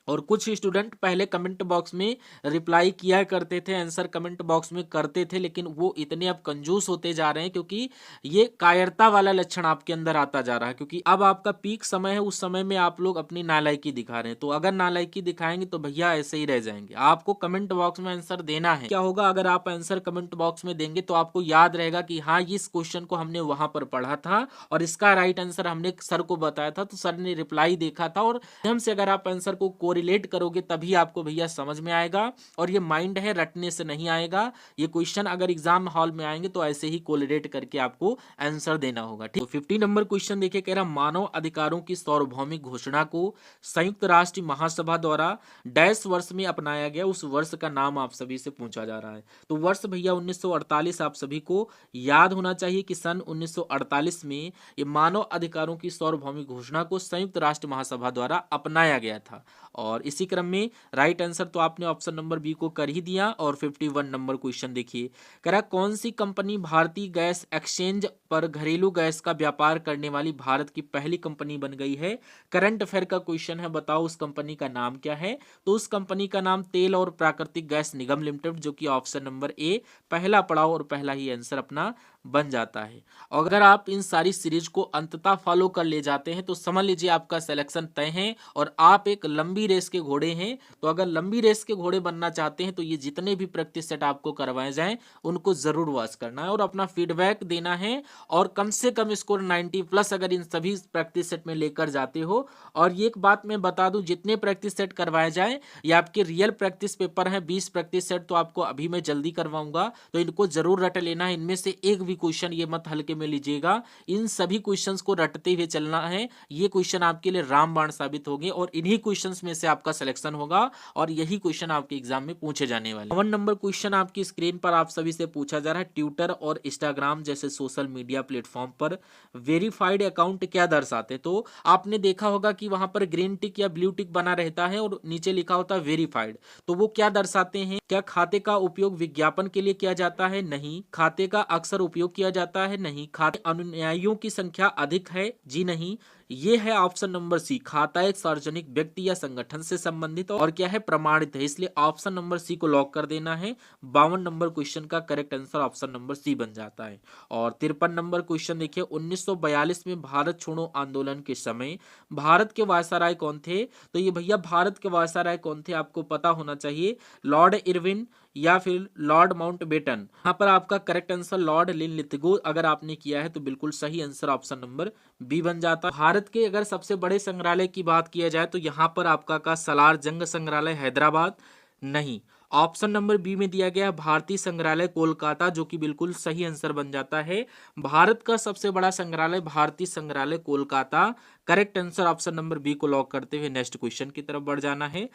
और कुछ स्टूडेंट पहले कमेंट बॉक्स में रिप्लाई किया करते थे, आंसर कमेंट बॉक्स में करते थे, लेकिन वो इतने अब कंजूस होते जा रहे हैं क्योंकि ये कायरता वाला लक्षण आपके अंदर आता जा रहा है। क्योंकि अब आपका पीक समय है, उस समय में आप लोग अपनी नालायकी दिखा रहे हैं। तो अगर नालायकी दिखाएंगे तो भैया ऐसे ही रह जाएंगे। आपको कमेंट बॉक्स में आंसर देना है। क्या होगा अगर आप आंसर कमेंट बॉक्स में देंगे तो आपको याद रहेगा कि हाँ इस क्वेश्चन को हमने वहां पर पढ़ा था और इसका राइट आंसर हमने सर को बताया था, तो सर ने रिप्लाई देखा था। और से अगर आप आंसर को कोरिलेट करोगे तभी आपको भैया समझ में आएगा। और ये माइंड है, रटने से नहीं आएगा। ये क्वेश्चन अगर एग्जाम हॉल में आएंगे तो ऐसे ही कोरिलेट करके आपको आंसर देना होगा। ठीक, तो 50 नंबर क्वेश्चन देखिए, कह रहा मानव अधिकारों की सार्वभौमिक घोषणा को संयुक्त राष्ट्र महासभा द्वारा डैश वर्ष में अपनाया गया, उस वर्ष का नाम आप सभी से पूछा जा रहा है। तो वर्ष भैया 1948 आप सभी को याद होना चाहिए कि सन 1948 में ये मानव अधिकारों की सार्वभौमिक घोषणा को संयुक्त राष्ट्र महासभा द्वारा अपनाया गया था। और इसी क्रम में राइट आंसर तो आपने ऑप्शन नंबर बी को कर ही दिया। और 51 नंबर क्वेश्चन देखिए, कह रहा कौन सी कंपनी भारतीय गैस एक्सचेंज पर घरेलू गैस का व्यापार करने वाली भारत की पहली कंपनी बन गई है? करंट अफेयर का क्वेश्चन है, बताओ उस कंपनी का नाम क्या है? तो उस कंपनी का नाम तेल और प्राकृतिक गैस निगम लिमिटेड, जो कि ऑप्शन नंबर ए पहला पड़ाव और पहला ही आंसर अपना बन जाता है। अगर आप इन सारी सीरीज को अंततः फॉलो कर ले जाते हैं तो समझ लीजिए आपका सिलेक्शन तय है और आप एक लंबी रेस के घोड़े हैं। तो अगर लंबी रेस के घोड़े बनना चाहते हैं तो ये जितने भी प्रैक्टिस सेट आपको करवाए जाएं उनको जरूर वॉच करना है और अपना फीडबैक देना है। और कम से कम स्कोर 90 प्लस अगर इन सभी प्रैक्टिस सेट में लेकर जाते हो। और ये एक बात मैं बता दूं, जितने प्रैक्टिस सेट करवाए जाए ये आपके रियल प्रैक्टिस पेपर हैं। 20 प्रैक्टिस सेट तो आपको अभी मैं जल्दी करवाऊंगा, तो इनको जरूर रट लेना है। इनमें से एक भी क्वेश्चन ये मत हल्के में लीजिएगा, इन सभी क्वेश्चंस को रटते हुए चलना है। ये क्वेश्चन आपके लिए रामबाण साबित होंगे और इन्हीं क्वेश्चंस में से आपका सिलेक्शन होगा और यही क्वेश्चन आपके एग्जाम में पूछे जाने वाले। 1 नंबर क्वेश्चन आपकी स्क्रीन पर आप सभी से पूछा जा रहा है, ट्विटर और इंस्टाग्राम जैसे सोशल मीडिया प्लेटफॉर्म पर वेरीफाइड अकाउंट क्या दर्शाते? तो आपने देखा होगा कि वहां पर ग्रीन टिक या ब्लू टिक बना रहता है और नीचे लिखा होता है वेरीफाइड। तो वो क्या दर्शाते हैं? क्या खाते का उपयोग विज्ञापन के लिए किया जाता है? नहीं। खाते का अक्सर उपयोग किया जाता है? नहीं। खाते अनुयायियों की संख्या अधिक है? जी नहीं। ये है ऑप्शन नंबर सी, खाता एक सार्वजनिक व्यक्ति या संगठन से संबंधित और क्या है, प्रमाणित है, इसलिए ऑप्शन नंबर सी को लॉक कर देना है। 52 नंबर क्वेश्चन का correct answer option number C बन जाता है। और 53 नंबर क्वेश्चन देखिए, 1942 में भारत छोड़ो आंदोलन के समय भारत के वायसराय कौन थे? तो ये भैया भारत के वायसराय कौन थे आपको पता होना चाहिए। लॉर्ड इरविन या फिर लॉर्ड माउंटबेटन? यहाँ पर आपका करेक्ट आंसर लॉर्ड लिनलिथगो अगर आपने किया है तो बिल्कुल सही आंसर ऑप्शन नंबर बी बन जाता है। भारत के अगर सबसे बड़े संग्रहालय की बात किया जाए तो यहाँ पर आपका का सलार जंग संग्रहालय हैदराबाद नहीं, ऑप्शन नंबर बी में दिया गया भारतीय संग्रहालय कोलकाता, जो कि बिल्कुल सही आंसर बन जाता है। भारत का सबसे बड़ा संग्रहालय भारतीय संग्रहालय Kolkata, correct answer option number B को लॉक करते हुए नेक्स्ट क्वेश्चन की तरफ बढ़ जाना है।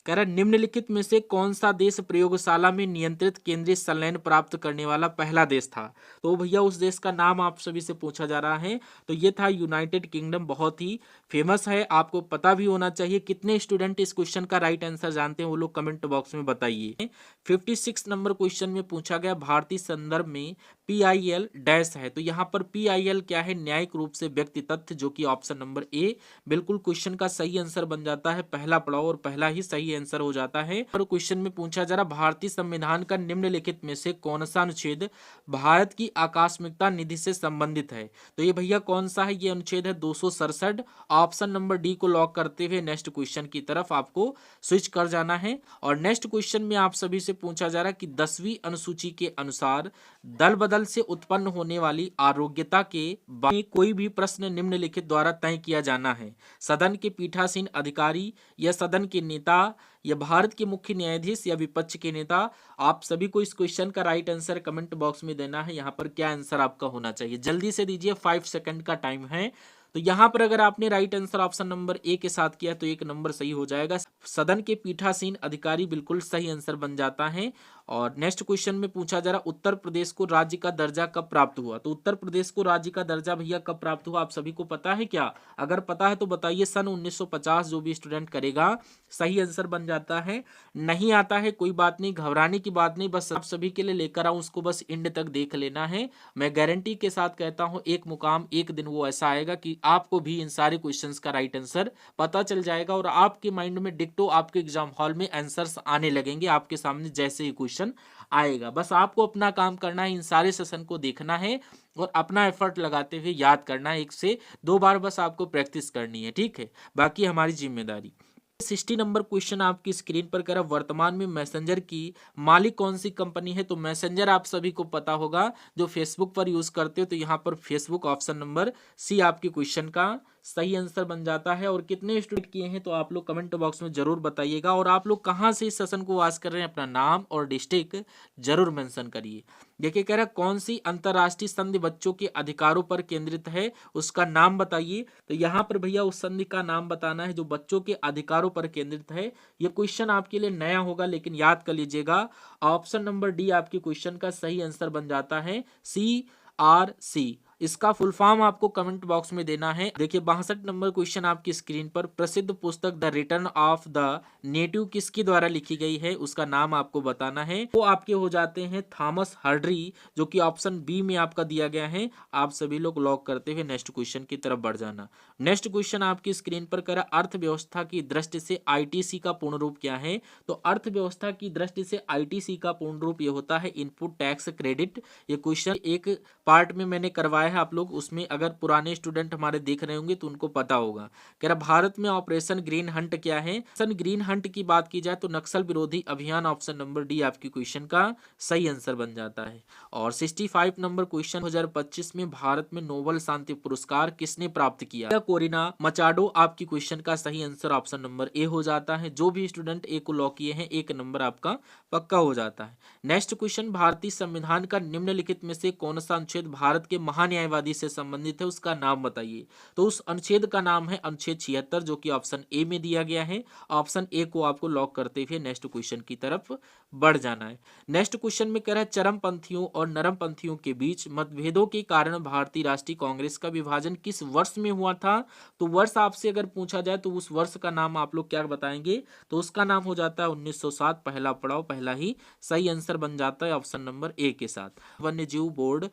कह रहा निम्नलिखित में से कौन सा देश प्रयोगशाला में नियंत्रित केंद्रीय संलयन प्राप्त करने वाला पहला देश था? तो भैया उस देश का नाम आप सभी से पूछा जा रहा है, तो ये था यूनाइटेड किंगडम। बहुत ही फेमस है, आपको पता भी होना चाहिए। कितने स्टूडेंट इस क्वेश्चन का राइट आंसर जानते हैं वो लोग कमेंट बॉक्स में बताइए। 56 नंबर क्वेश्चन में पूछा गया भारतीय संदर्भ में PIL डैश है, तो यहाँ पर PIL क्या है? न्यायिक रूप से व्यक्ति तथ्य, जो कि ऑप्शन नंबर ए बिल्कुल क्वेश्चन का सही आंसर बन जाता है। पहला पड़ाव और पहला ही सही आंसर हो जाता है। और क्वेश्चन में पूछा जा रहा भारतीय संविधान का निम्नलिखित में से कौन सा अनुच्छेद भारत की आकस्मिकता निधि से संबंधित है? तो ये भैया कौन सा है? ये अनुच्छेद है 267। ऑप्शन नंबर डी को लॉक करते हुए नेक्स्ट क्वेश्चन की तरफ आपको स्विच कर जाना है। और नेक्स्ट क्वेश्चन में आप सभी से पूछा जा रहा है कि 10वीं अनुसूची के अनुसार दल बदल से उत्पन्न होने वाली आरोग्यता के बारे में कोई भी प्रश्न निम्नलिखित द्वारा तय किया जाना है। सदन के पीठासीन अधिकारी या सदन के नेता या भारत के मुख्य न्यायाधीश या विपक्ष के नेता? आप सभी को इस क्वेश्चन का राइट आंसर कमेंट बॉक्स में देना है। यहाँ पर क्या आंसर आपका होना चाहिए, जल्दी से दीजिए, 5 सेकंड का टाइम है। तो यहाँ पर अगर आपने right answer option number A के साथ किया तो एक नंबर सही हो जाएगा। सदन के पीठासीन अधिकारी बिल्कुल सही आंसर बन जाता है। और नेक्स्ट क्वेश्चन में पूछा जा रहा उत्तर प्रदेश को राज्य का दर्जा कब प्राप्त हुआ? तो उत्तर प्रदेश को राज्य का दर्जा भैया कब प्राप्त हुआ, आप सभी को पता है क्या? अगर पता है तो बताइए। सन 1950। जो भी स्टूडेंट करेगा सही आंसर बन जाता है। नहीं आता है कोई बात नहीं, घबराने की बात नहीं, बस आप सभी के लिए लेकर आऊं, उसको बस एंड तक देख लेना है। मैं गारंटी के साथ कहता हूं एक मुकाम एक दिन वो ऐसा आएगा कि आपको भी इन सारे क्वेश्चंस का राइट आंसर पता चल जाएगा और आपके माइंड में डिक्टो आपके एग्जाम हॉल में आंसर्स आने लगेंगे आपके सामने जैसे ही क्वेश्चन आएगा। बस आपको अपना काम करना है, इन सारे सेशन को देखना है और अपना एफर्ट लगाते हुए याद करना है। 1 से 2 बार बस आपको प्रैक्टिस करनी है, ठीक है? बाकी हमारी जिम्मेदारी। 60 नंबर क्वेश्चन आपकी स्क्रीन पर कर वर्तमान में मैसेंजर की मालिक कौन सी कंपनी है? तो मैसेंजर आप सभी को पता होगा जो फेसबुक पर यूज करते हो, तो यहाँ पर फेसबुक ऑप्शन नंबर सी आपके क्वेश्चन का सही आंसर बन जाता है। और कितने स्टूडेंट किए हैं तो आप लोग कमेंट बॉक्स में जरूर बताइएगा। और आप लोग कहाँ से इस सेशन को वॉच कर रहे हैं अपना नाम और डिस्ट्रिक्ट जरूर मेंशन करिए। देखिए कह रहा है कौन सी अंतरराष्ट्रीय संधि बच्चों के अधिकारों पर केंद्रित है, उसका नाम बताइए। तो यहाँ पर भैया उस संधि का नाम बताना है जो बच्चों के अधिकारों पर केंद्रित है। ये क्वेश्चन आपके लिए नया होगा लेकिन याद कर लीजिएगा। ऑप्शन नंबर डी आपके क्वेश्चन का सही आंसर बन जाता है CRC। इसका फुल फॉर्म आपको कमेंट बॉक्स में देना है। देखिए 62 नंबर क्वेश्चन आपकी स्क्रीन पर प्रसिद्ध पुस्तक the return of the native किसके द्वारा लिखी गई है, उसका नाम आपको बताना है। वो आपके हो जाते हैं थॉमस हर्डरी, जो कि ऑप्शन बी में आपका दिया गया है। आप सभी लोग लॉक करते हुए नेक्स्ट क्वेश्चन की तरफ बढ़ जाना। नेक्स्ट क्वेश्चन आपकी स्क्रीन पर करा अर्थव्यवस्था की दृष्टि से ITC का पूर्ण रूप क्या है? तो अर्थव्यवस्था की दृष्टि से ITC का पूर्ण रूप ये होता है इनपुट टैक्स क्रेडिट। ये क्वेश्चन एक पार्ट में मैंने करवाया है, आप लोग उसमें अगर पुराने स्टूडेंट हमारे देख रहे होंगे तो उनको पता होगा। कह रहा भारत में ऑपरेशन ग्रीन हंट क्या है? ऑपरेशन ग्रीन हंट की बात की जाए तो नक्सल विरोधी अभियान, ऑप्शन नंबर डी आपकी क्वेश्चन का सही आंसर बन जाता है। और 65 नंबर क्वेश्चन 2025 में भारत में नोबेल शांति पुरस्कार किसने प्राप्त किया? कोरिना मचाडो आपकी क्वेश्चन का सही आंसर ऑप्शन नंबर ए हो जाता है। जो भी स्टूडेंट ए को लॉक किए हैं 1 नंबर आपका पक्का हो जाता है। नेक्स्ट क्वेश्चन भारतीय संविधान का निम्नलिखित में से कौन सा अनुच्छेद भारत के महान्यायवादी से संबंधित है, उसका नाम बताइए। तो उस अनुच्छेद का नाम है अनुच्छेद 76, जो कि ऑप्शन ए में दिया गया है। ऑप्शन ए को आपको लॉक करते हुए नेक्स्ट क्वेश्चन की तरफ बढ़ जाना है। नेक्स्ट क्वेश्चन में कह रहा है चरमपंथियों और नरमपंथियों के बीच मतभेदों के कारण भारतीय राष्ट्रीय कांग्रेस का विभाजन किस वर्ष में हुआ था? तो वर्ष आपसे अगर पूछा जाए तो उस वर्ष का नाम आप लोग क्या बताएंगे? तो उसका नाम हो जाता है 1907। पहला पड़ाव पहला ही सही आंसर बन जाता है ऑप्शन नंबर ए के साथ। वन्यजीव बोर्ड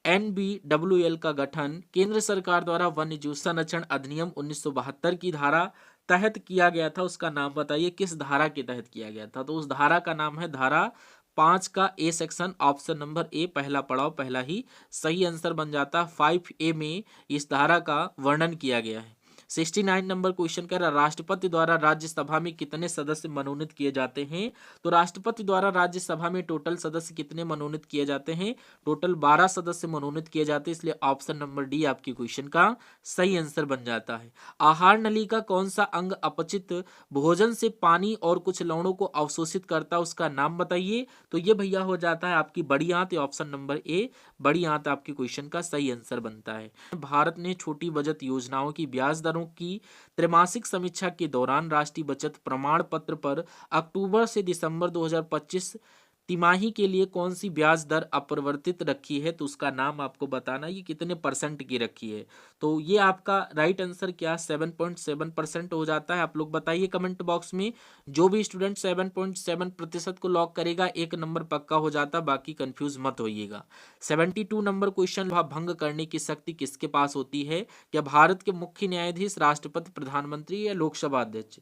NBWL का गठन केंद्र सरकार द्वारा वन्यजीव संरक्षण अधिनियम 1972 की धारा तहत किया गया था, उसका नाम बताइए। किस धारा के तहत किया गया था? तो उस धारा का नाम है धारा 5 का A section, option number A पहला पड़ाव पहला ही सही आंसर बन जाता है। 5A में इस धारा का वर्णन किया गया है। 69 नंबर क्वेश्चन कह रहा राष्ट्रपति द्वारा राज्यसभा में कितने सदस्य मनोनीत किए जाते हैं? तो राष्ट्रपति द्वारा राज्यसभा में टोटल सदस्य कितने मनोनीत किए जाते हैं? टोटल 12 सदस्य मनोनीत किए जाते हैं, इसलिए ऑप्शन नंबर डी आपकी क्वेश्चन का सही आंसर बन जाता है। आहार नली का कौन सा अंग अपचित भोजन से पानी और कुछ लवणों को अवशोषित करता है, उसका नाम बताइए। तो ये भैया हो जाता है आपकी बड़ी आंत, ऑप्शन नंबर ए बड़ी आंत आपकी क्वेश्चन का सही आंसर बनता है। भारत ने छोटी बचत योजनाओं की ब्याज दरों की त्रैमासिक समीक्षा के दौरान राष्ट्रीय बचत प्रमाण पत्र पर अक्टूबर से दिसंबर 2025 तिमाही के लिए कौन सी ब्याज दर अपरिवर्तित रखी है, तो उसका नाम आपको बताना, ये कितने परसेंट की रखी है। तो ये आपका राइट आंसर क्या 7.7% हो जाता है। आप लोग बताइए कमेंट बॉक्स में। जो भी स्टूडेंट 7.7% को लॉक करेगा एक नंबर पक्का हो जाता, बाकी कंफ्यूज मत होइएगा। 72 नंबर क्वेश्चन, भंग करने की शक्ति किसके पास होती है? क्या भारत के मुख्य न्यायाधीश, राष्ट्रपति, प्रधानमंत्री या लोकसभा अध्यक्ष?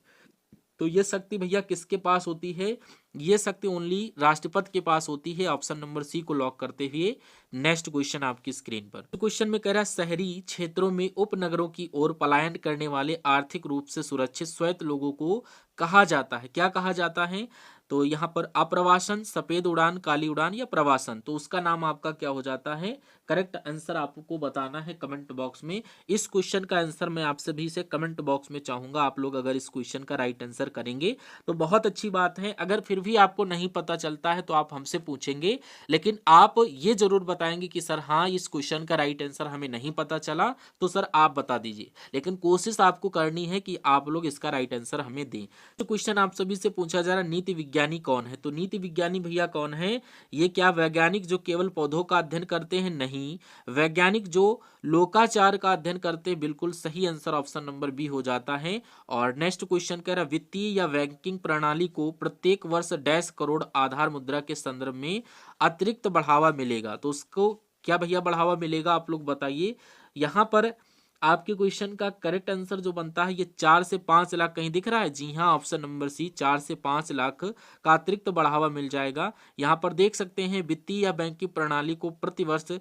तो ये शक्ति भैया किसके पास होती है? ये शक्ति ओनली राष्ट्रपति के पास होती है। ऑप्शन नंबर सी को लॉक करते हुए नेक्स्ट क्वेश्चन आपकी स्क्रीन पर। तो क्वेश्चन में कह रहा है शहरी क्षेत्रों में उपनगरों की ओर पलायन करने वाले आर्थिक रूप से सुरक्षित स्वायत्त लोगों को कहा जाता है, क्या कहा जाता है? तो यहाँ पर अप्रवासन, सफेद उड़ान, काली उड़ान या प्रवासन, तो उसका नाम आपका क्या हो जाता है? करेक्ट आंसर आपको बताना है कमेंट बॉक्स में। इस क्वेश्चन का आंसर मैं आप सभी से कमेंट बॉक्स में चाहूंगा। आप लोग अगर इस क्वेश्चन का राइट आंसर करेंगे तो बहुत अच्छी बात है। अगर फिर भी आपको नहीं पता चलता है तो आप हमसे पूछेंगे, लेकिन आप ये जरूर बताएंगे कि सर हाँ इस क्वेश्चन का राइट आंसर हमें नहीं पता चला, तो सर आप बता दीजिए। लेकिन कोशिश आपको करनी है कि आप लोग इसका राइट आंसर हमें दें। तो क्वेश्चन आप सभी से पूछा जा रहा है नीति विज्ञानी कौन है? तो नीति विज्ञानी भैया कौन है? ये क्या वैज्ञानिक जो केवल पौधों का अध्ययन करते हैं? नहीं, वैज्ञानिक जो लोकाचार का अध्ययन करते हैं। बिल्कुल सही आंसर ऑप्शन नंबर बी हो जाता है। और नेक्स्ट क्वेश्चन कह रहा है वित्तीय या बैंकिंग प्रणाली को प्रत्येक वर्ष 1.5 करोड़ आधार मुद्रा के संदर्भ में अतिरिक्त बढ़ावा मिलेगा, तो उसको क्या भैया बढ़ावा मिलेगा? आप लोग बताइए। यहाँ पर आपके क्वेश्चन का करेक्ट आंसर जो बनता है ये 4 से 5 लाख, कहीं दिख रहा है? जी हाँ, ऑप्शन नंबर सी 4 से 5 लाख का अतिरिक्त बढ़ावा मिल जाएगा। यहाँ पर देख सकते हैं वित्तीय या बैंकिंग प्रणाली को प्रतिवर्ष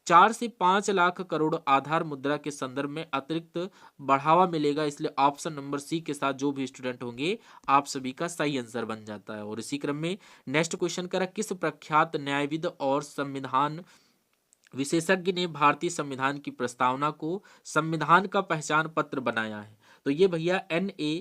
4 से 5 लाख करोड़ आधार मुद्रा के संदर्भ में अतिरिक्त बढ़ावा मिलेगा, इसलिए ऑप्शन नंबर सी के साथ जो भी स्टूडेंट होंगे आप सभी का सही आंसर बन जाता है। और इसी क्रम में नेक्स्ट क्वेश्चन करा किस प्रख्यात न्यायविद और संविधान विशेषज्ञ ने भारतीय संविधान की प्रस्तावना को संविधान का पहचान पत्र बनाया है? तो ये भैया N.A.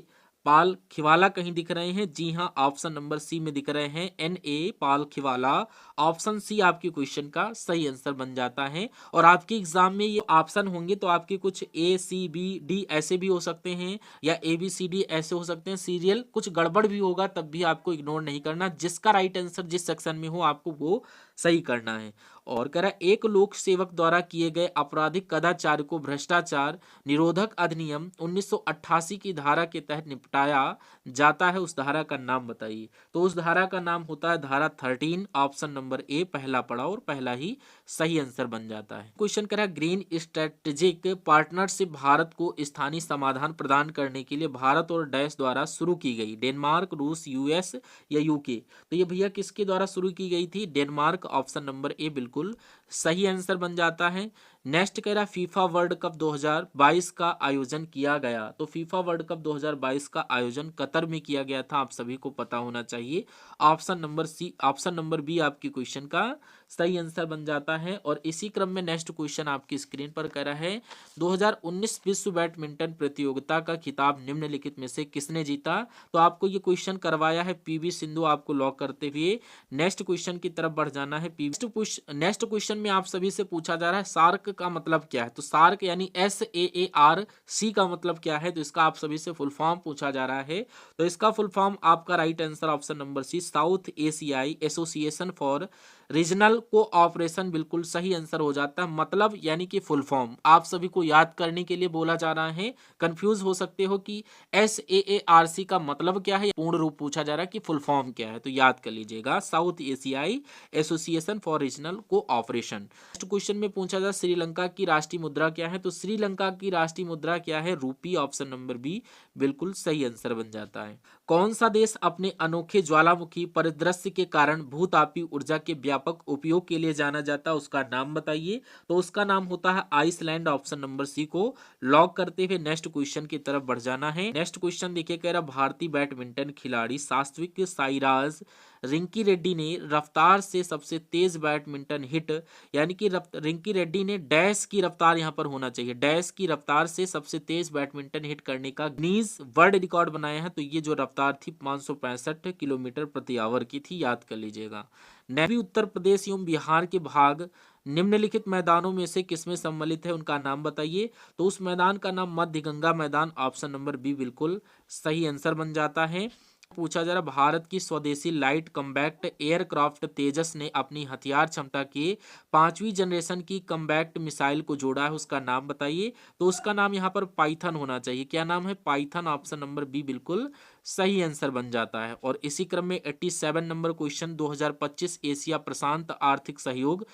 पाल खिवाला कहीं दिख रहे हैं? जी हाँ, ऑप्शन नंबर सी में दिख रहे हैं N.A. पाल खिवाला। ऑप्शन सी आपकी क्वेश्चन का सही आंसर बन जाता है। और आपके एग्जाम में ये ऑप्शन होंगे तो आपके कुछ A, C, B, D ऐसे भी हो सकते हैं, या A, B, C, D ऐसे हो सकते हैं। सीरियल कुछ गड़बड़ भी होगा, तब भी आपको इग्नोर नहीं करना। जिसका राइट आंसर जिस सेक्शन में हो आपको वो सही करना है। और कह रहा एक लोक सेवक द्वारा किए गए आपराधिक कदाचार को भ्रष्टाचार निरोधक अधिनियम 1988 की धारा के तहत निपटाया जाता है, उस धारा का नाम बताइए। तो उस धारा का नाम होता है धारा 13। ऑप्शन नंबर ए पहला पड़ा और पहला ही सही आंसर बन जाता है। क्वेश्चन कह रहा है ग्रीन स्ट्रेटेजिक पार्टनरशिप भारत को स्थानीय समाधान प्रदान करने के लिए भारत और डैश द्वारा शुरू की गई? डेनमार्क, रूस, यूएस या यूके? तो ये भैया किसके द्वारा शुरू की गई थी? डेनमार्क। ऑप्शन नंबर ए बिल्कुल सही आंसर बन जाता है। नेक्स्ट कह रहा फीफा वर्ल्ड कप 2022 का आयोजन किया गया। तो फीफा वर्ल्ड कप 2022 का आयोजन कतर में किया गया था, आप सभी को पता होना चाहिए। Option number C, option number B आपकी क्वेश्चन का सही आंसर बन जाता है। और इसी क्रम में नेक्स्ट क्वेश्चन आपकी स्क्रीन पर कह रहा है 2019 विश्व बैडमिंटन प्रतियोगिता का खिताब निम्नलिखित में से किसने जीता? तो आपको ये क्वेश्चन करवाया है पीवी सिंधु। आपको लॉक करते हुए नेक्स्ट क्वेश्चन की तरफ बढ़ जाना है। नेक्स्ट क्वेश्चन में आप सभी से पूछा जा रहा है सार्क का मतलब क्या है? तो सार्क यानी SAARC का मतलब क्या है? तो इसका आप सभी से फुल फॉर्म पूछा जा रहा है। तो इसका फुल फॉर्म आपका right answer option number C south एशियाई एसोसिएशन फॉर रीजनल कोऑपरेशन बिल्कुल सही आंसर हो जाता है। मतलब यानी कि फुल फॉर्म आप सभी को याद करने के लिए बोला जा रहा है। कंफ्यूज हो सकते हो कि SAARC का मतलब क्या है, पूर्ण रूप पूछा जा रहा है कि फुल फॉर्म क्या है, तो याद कर लीजिएगा साउथ एशियाई association for regional cooperation. Next question में पूछा जा श्रीलंका की राष्ट्रीय मुद्रा क्या है? तो श्रीलंका की राष्ट्रीय मुद्रा क्या है? रूपी। ऑप्शन नंबर बी बिल्कुल सही आंसर बन जाता है। कौन सा देश अपने अनोखे ज्वालामुखी परिदृश्य के कारण भूतापीय ऊर्जा के व्यापक उपयोग के लिए जाना जाता है, उसका नाम बताइए। तो उसका नाम होता है आइसलैंड। ऑप्शन नंबर सी को लॉक करते हुए नेक्स्ट क्वेश्चन की तरफ बढ़ जाना है। नेक्स्ट क्वेश्चन देखिए, कह रहा भारतीय बैडमिंटन खिलाड़ी सात्विक साईराज रिंकी रेड्डी ने रफ्तार से सबसे तेज बैडमिंटन हिट, यानी कि रिंकी रेड्डी ने डैश की रफ्तार यहाँ पर होना चाहिए, डैश की रफ्तार से सबसे तेज बैडमिंटन हिट करने का गिनीज वर्ल्ड रिकॉर्ड बनाया है। तो ये जो रफ्तार थी 565 किलोमीटर प्रति आवर की थी, याद कर लीजिएगा। नैवी उत्तर प्रदेश एवं बिहार के भाग निम्नलिखित मैदानों में से किसमें सम्मिलित है, उनका नाम बताइए। तो उस मैदान का नाम मध्य गंगा मैदान, ऑप्शन नंबर बी बिल्कुल सही आंसर बन जाता है। पूछा जा रहा, भारत की स्वदेशी लाइट कम्बैक्ट एयरक्राफ्ट तेजस ने अपनी हथियार क्षमता के 5वीं जनरेशन की कम्बैक्ट मिसाइल को जोड़ा है, उसका नाम बताइए। तो उसका नाम यहाँ पर पाइथन होना चाहिए। क्या नाम है? पाइथन। ऑप्शन नंबर बी बिल्कुल सही आंसर बन जाता है। और इसी क्रम में 87 नंबर क्वेश्चन, 2025 एशिया प्रशांत आर्थिक सहयोग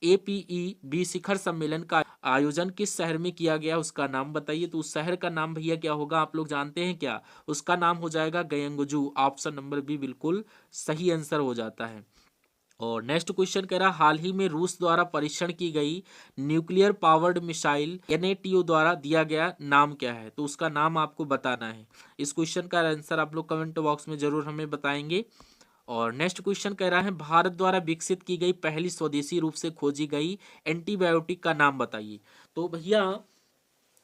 APEB शिखर सम्मेलन का आयोजन किस शहर में किया गया, उसका नाम बताइए। तो उस शहर का नाम भैया क्या होगा, आप लोग जानते हैं क्या? उसका नाम हो जाएगा गयंगजू। ऑप्शन नंबर बी बिल्कुल सही आंसर हो जाता है। और नेक्स्ट क्वेश्चन कह रहा, हाल ही में रूस द्वारा परीक्षण की गई न्यूक्लियर पावर्ड मिसाइल NATO द्वारा दिया गया नाम क्या है? तो उसका नाम आपको बताना है। इस क्वेश्चन का आंसर आप लोग कमेंट बॉक्स में जरूर हमें बताएंगे। और नेक्स्ट क्वेश्चन कह रहा है, भारत द्वारा विकसित की गई पहली स्वदेशी रूप से खोजी गई एंटीबायोटिक का नाम बताइए। तो भैया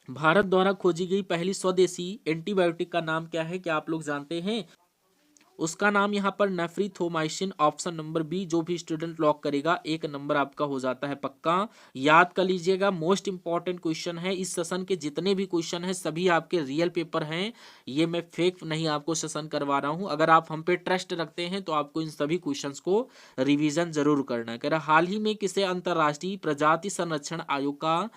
भारत द्वारा खोजी गई पहली स्वदेशी एंटीबायोटिक का नाम क्या है, क्या आप लोग जानते हैं? उसका नाम यहाँ पर नेफ्रीथोमाइसिन। ऑप्शन नंबर बी, जो भी स्टूडेंट लॉक करेगा 1 नंबर आपका हो जाता है पक्का। याद कर लीजिएगा, मोस्ट इंपॉर्टेंट क्वेश्चन है। इस सेशन के जितने भी क्वेश्चन हैं सभी आपके रियल पेपर हैं, ये मैं फेक नहीं आपको सेशन करवा रहा हूँ। अगर आप हम पे ट्रस्ट रखते हैं तो आपको इन सभी क्वेश्चंस को रिवीजन जरूर करना है। कह रहा, हाल ही में किसे अंतर्राष्ट्रीय प्रजाति संरक्षण आयोग का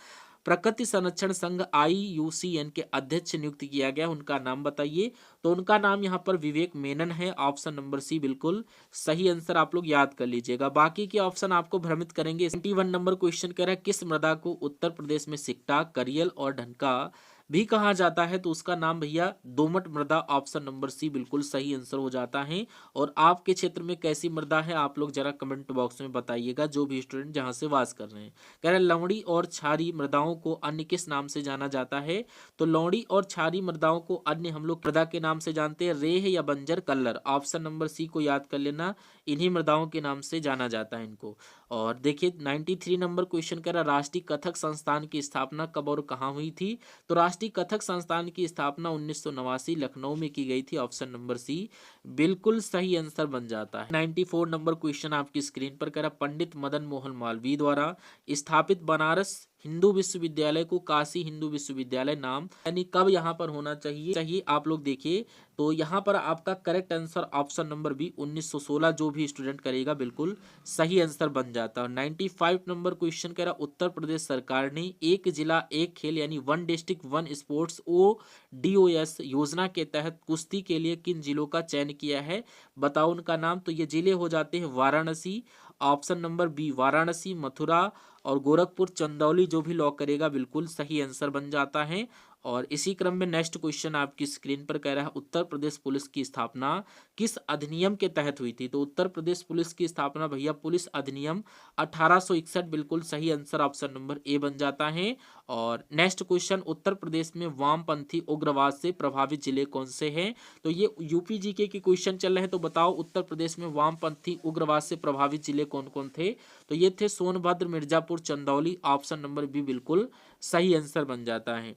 प्रकृति संरक्षण संघ IUCN के अध्यक्ष नियुक्त किया गया, उनका नाम बताइए। तो उनका नाम यहाँ पर विवेक मेनन है। ऑप्शन नंबर सी बिल्कुल सही आंसर आप लोग याद कर लीजिएगा, बाकी के ऑप्शन आपको भ्रमित करेंगे। 71 नंबर क्वेश्चन कह रहा है, किस मृदा को उत्तर प्रदेश में सिक्टा, करियल और ढनका भी कहा जाता है? तो उसका नाम भैया दोमट मृदा। ऑप्शन नंबर सी बिल्कुल सही आंसर हो जाता है। और आपके क्षेत्र में कैसी मृदा है आप लोग जरा कमेंट बॉक्स में बताइएगा, जो भी स्टूडेंट जहां से वास कर रहे हैं। कह रहे, लवणी और क्षारी मृदाओं को अन्य किस नाम से जाना जाता है? तो लवणी और क्षारी मृदाओं को अन्य हम लोग मृदा के नाम से जानते हैं, रेह या बंजर कल्लर। ऑप्शन नंबर सी को याद कर लेना, इन्हीं मृदाओं के नाम से जाना जाता है इनको। और देखिए 93 नंबर क्वेश्चन कह रहा, राष्ट्रीय कथक संस्थान की स्थापना कब और कहाँ हुई थी? तो राष्ट्रीय कथक संस्थान की स्थापना 1989 लखनऊ में की गई थी। ऑप्शन नंबर सी बिल्कुल सही आंसर बन जाता है। 94 नंबर क्वेश्चन आपकी स्क्रीन पर कह रहा, पंडित मदन मोहन मालवीय द्वारा स्थापित बनारस हिंदू विश्वविद्यालय को काशी हिंदू विश्वविद्यालय नाम यानी कब यहाँ पर होना चाहिए आप लोग देखिए। तो यहाँ पर आपका correct answer option number B 1916, जो भी स्टूडेंट करेगा बिल्कुल सही आंसर बन जाता है। 95 नंबर क्वेश्चन कह रहा, उत्तर प्रदेश सरकार ने एक जिला एक खेल यानी one district one sports ODOS योजना के तहत कुश्ती के लिए किन जिलों का चयन किया है, बताओ उनका नाम। तो ये जिले हो जाते हैं Varanasi. Option number B Varanasi, Mathura और गोरखपुर, चंदौली, जो भी लॉक करेगा बिल्कुल सही आंसर बन जाता है। और इसी क्रम में नेक्स्ट क्वेश्चन आपकी स्क्रीन पर कह रहा है, उत्तर प्रदेश पुलिस की स्थापना किस अधिनियम के तहत हुई थी? तो उत्तर प्रदेश पुलिस की स्थापना भैया पुलिस अधिनियम 1861, बिल्कुल सही आंसर ऑप्शन नंबर ए बन जाता है। और नेक्स्ट क्वेश्चन, उत्तर प्रदेश में वामपंथी उग्रवाद से प्रभावित जिले कौन से हैं? तो ये यूपी जीके के क्वेश्चन चल रहे हैं, तो बताओ उत्तर प्रदेश में वामपंथी उग्रवाद से प्रभावित जिले कौन कौन थे? तो ये थे Sonbhadra, Mirzapur, Chandauli. Option number B बिल्कुल सही आंसर बन जाता है।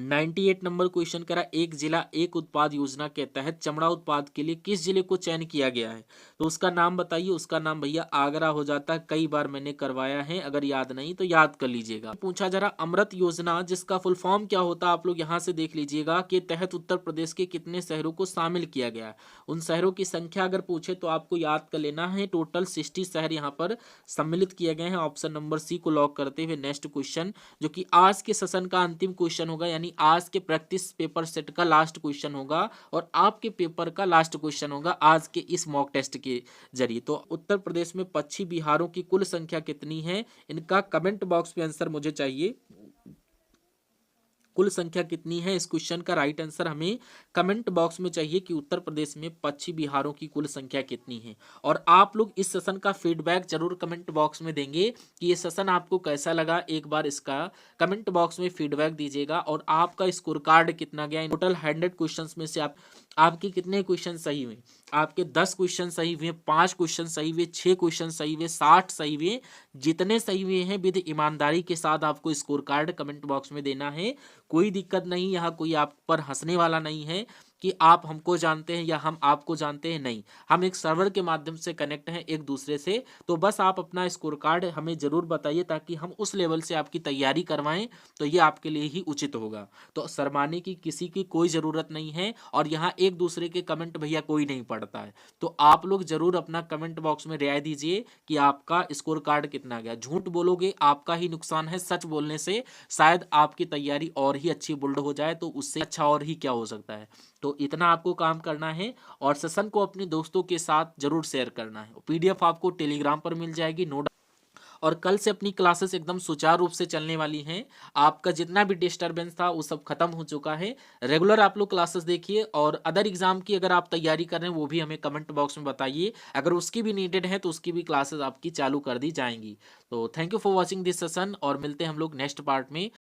98 नंबर क्वेश्चन करा, एक जिला एक उत्पाद योजना के तहत चमड़ा उत्पाद के लिए किस जिले को चयन किया गया है? तो उसका नाम बताइए। उसका नाम भैया आगरा हो जाता है, कई बार मैंने करवाया है, अगर याद नहीं तो याद कर लीजिएगा। पूछा जरा, अमृत योजना जिसका फुल फॉर्म क्या होता है आप लोग यहाँ से देख लीजिएगा, के तहत उत्तर प्रदेश के कितने शहरों को शामिल किया गया है? उन शहरों की संख्या अगर पूछे तो आपको याद कर लेना है, टोटल 60 शहर यहाँ पर सम्मिलित किए गए हैं। ऑप्शन नंबर सी को लॉक करते हुए नेक्स्ट क्वेश्चन, जो कि आज के सेशन का अंतिम क्वेश्चन होगा, यानी आज के प्रैक्टिस पेपर सेट का लास्ट क्वेश्चन होगा और आपके पेपर का लास्ट क्वेश्चन होगा आज के इस मॉक टेस्ट के जरिए। तो उत्तर प्रदेश में पश्चिमी बिहारों की कुल संख्या कितनी है, इनका कमेंट बॉक्स में आंसर मुझे चाहिए। कुल संख्या कितनी है? इस क्वेश्चन का राइट आंसर हमें कमेंट बॉक्स में चाहिए कि उत्तर प्रदेश में पक्षी विहारों की कुल संख्या कितनी है। और आप लोग इस सेशन का फीडबैक जरूर कमेंट बॉक्स में देंगे कि ये सेशन आपको कैसा लगा। एक बार इसका कमेंट बॉक्स में फीडबैक दीजिएगा। और आपका स्कोर कार्ड कितना गया? टोटल 100 क्वेश्चंस में से आपके कितने क्वेश्चन सही हुए? आपके 10 क्वेश्चन सही हुए, 5 क्वेश्चन सही हुए, 6 क्वेश्चन सही हुए, 60 सही हुए। जितने सही हुए हैं विद ईमानदारी के साथ आपको स्कोर कार्ड कमेंट बॉक्स में देना है। कोई दिक्कत नहीं, यहाँ कोई आप पर हंसने वाला नहीं है कि आप हमको जानते हैं या हम आपको जानते हैं। नहीं, हम एक सर्वर के माध्यम से कनेक्ट हैं एक दूसरे से। तो बस आप अपना स्कोर कार्ड हमें जरूर बताइए ताकि हम उस लेवल से आपकी तैयारी करवाएं, तो ये आपके लिए ही उचित होगा। तो शर्माने की किसी की कोई ज़रूरत नहीं है। और यहाँ एक दूसरे के कमेंट भैया कोई नहीं पढ़ता है। तो आप लोग जरूर अपना कमेंट बॉक्स में राय दीजिए कि आपका स्कोर कार्ड कितना गया। झूठ बोलोगे आपका ही नुकसान है, सच बोलने से शायद आपकी तैयारी और ही अच्छी बिल्ड हो जाए। तो उससे अच्छा और ही क्या हो सकता है। तो इतना आपको काम करना है और सेशन को अपने दोस्तों के साथ जरूर शेयर करना है। पीडीएफ आपको टेलीग्राम पर मिल जाएगी, नो। और कल से अपनी क्लासेस एकदम सुचारू रूप से चलने वाली हैं। आपका जितना भी डिस्टरबेंस था वो सब खत्म हो चुका है। रेगुलर आप लोग क्लासेस देखिए। और अदर एग्जाम की अगर आप तैयारी कर रहे हैं वो भी हमें कमेंट बॉक्स में बताइए। अगर उसकी भी नीडेड है तो उसकी भी क्लासेस आपकी चालू कर दी जाएंगी। तो thank you for watching this session और मिलते हैं हम लोग नेक्स्ट पार्ट में।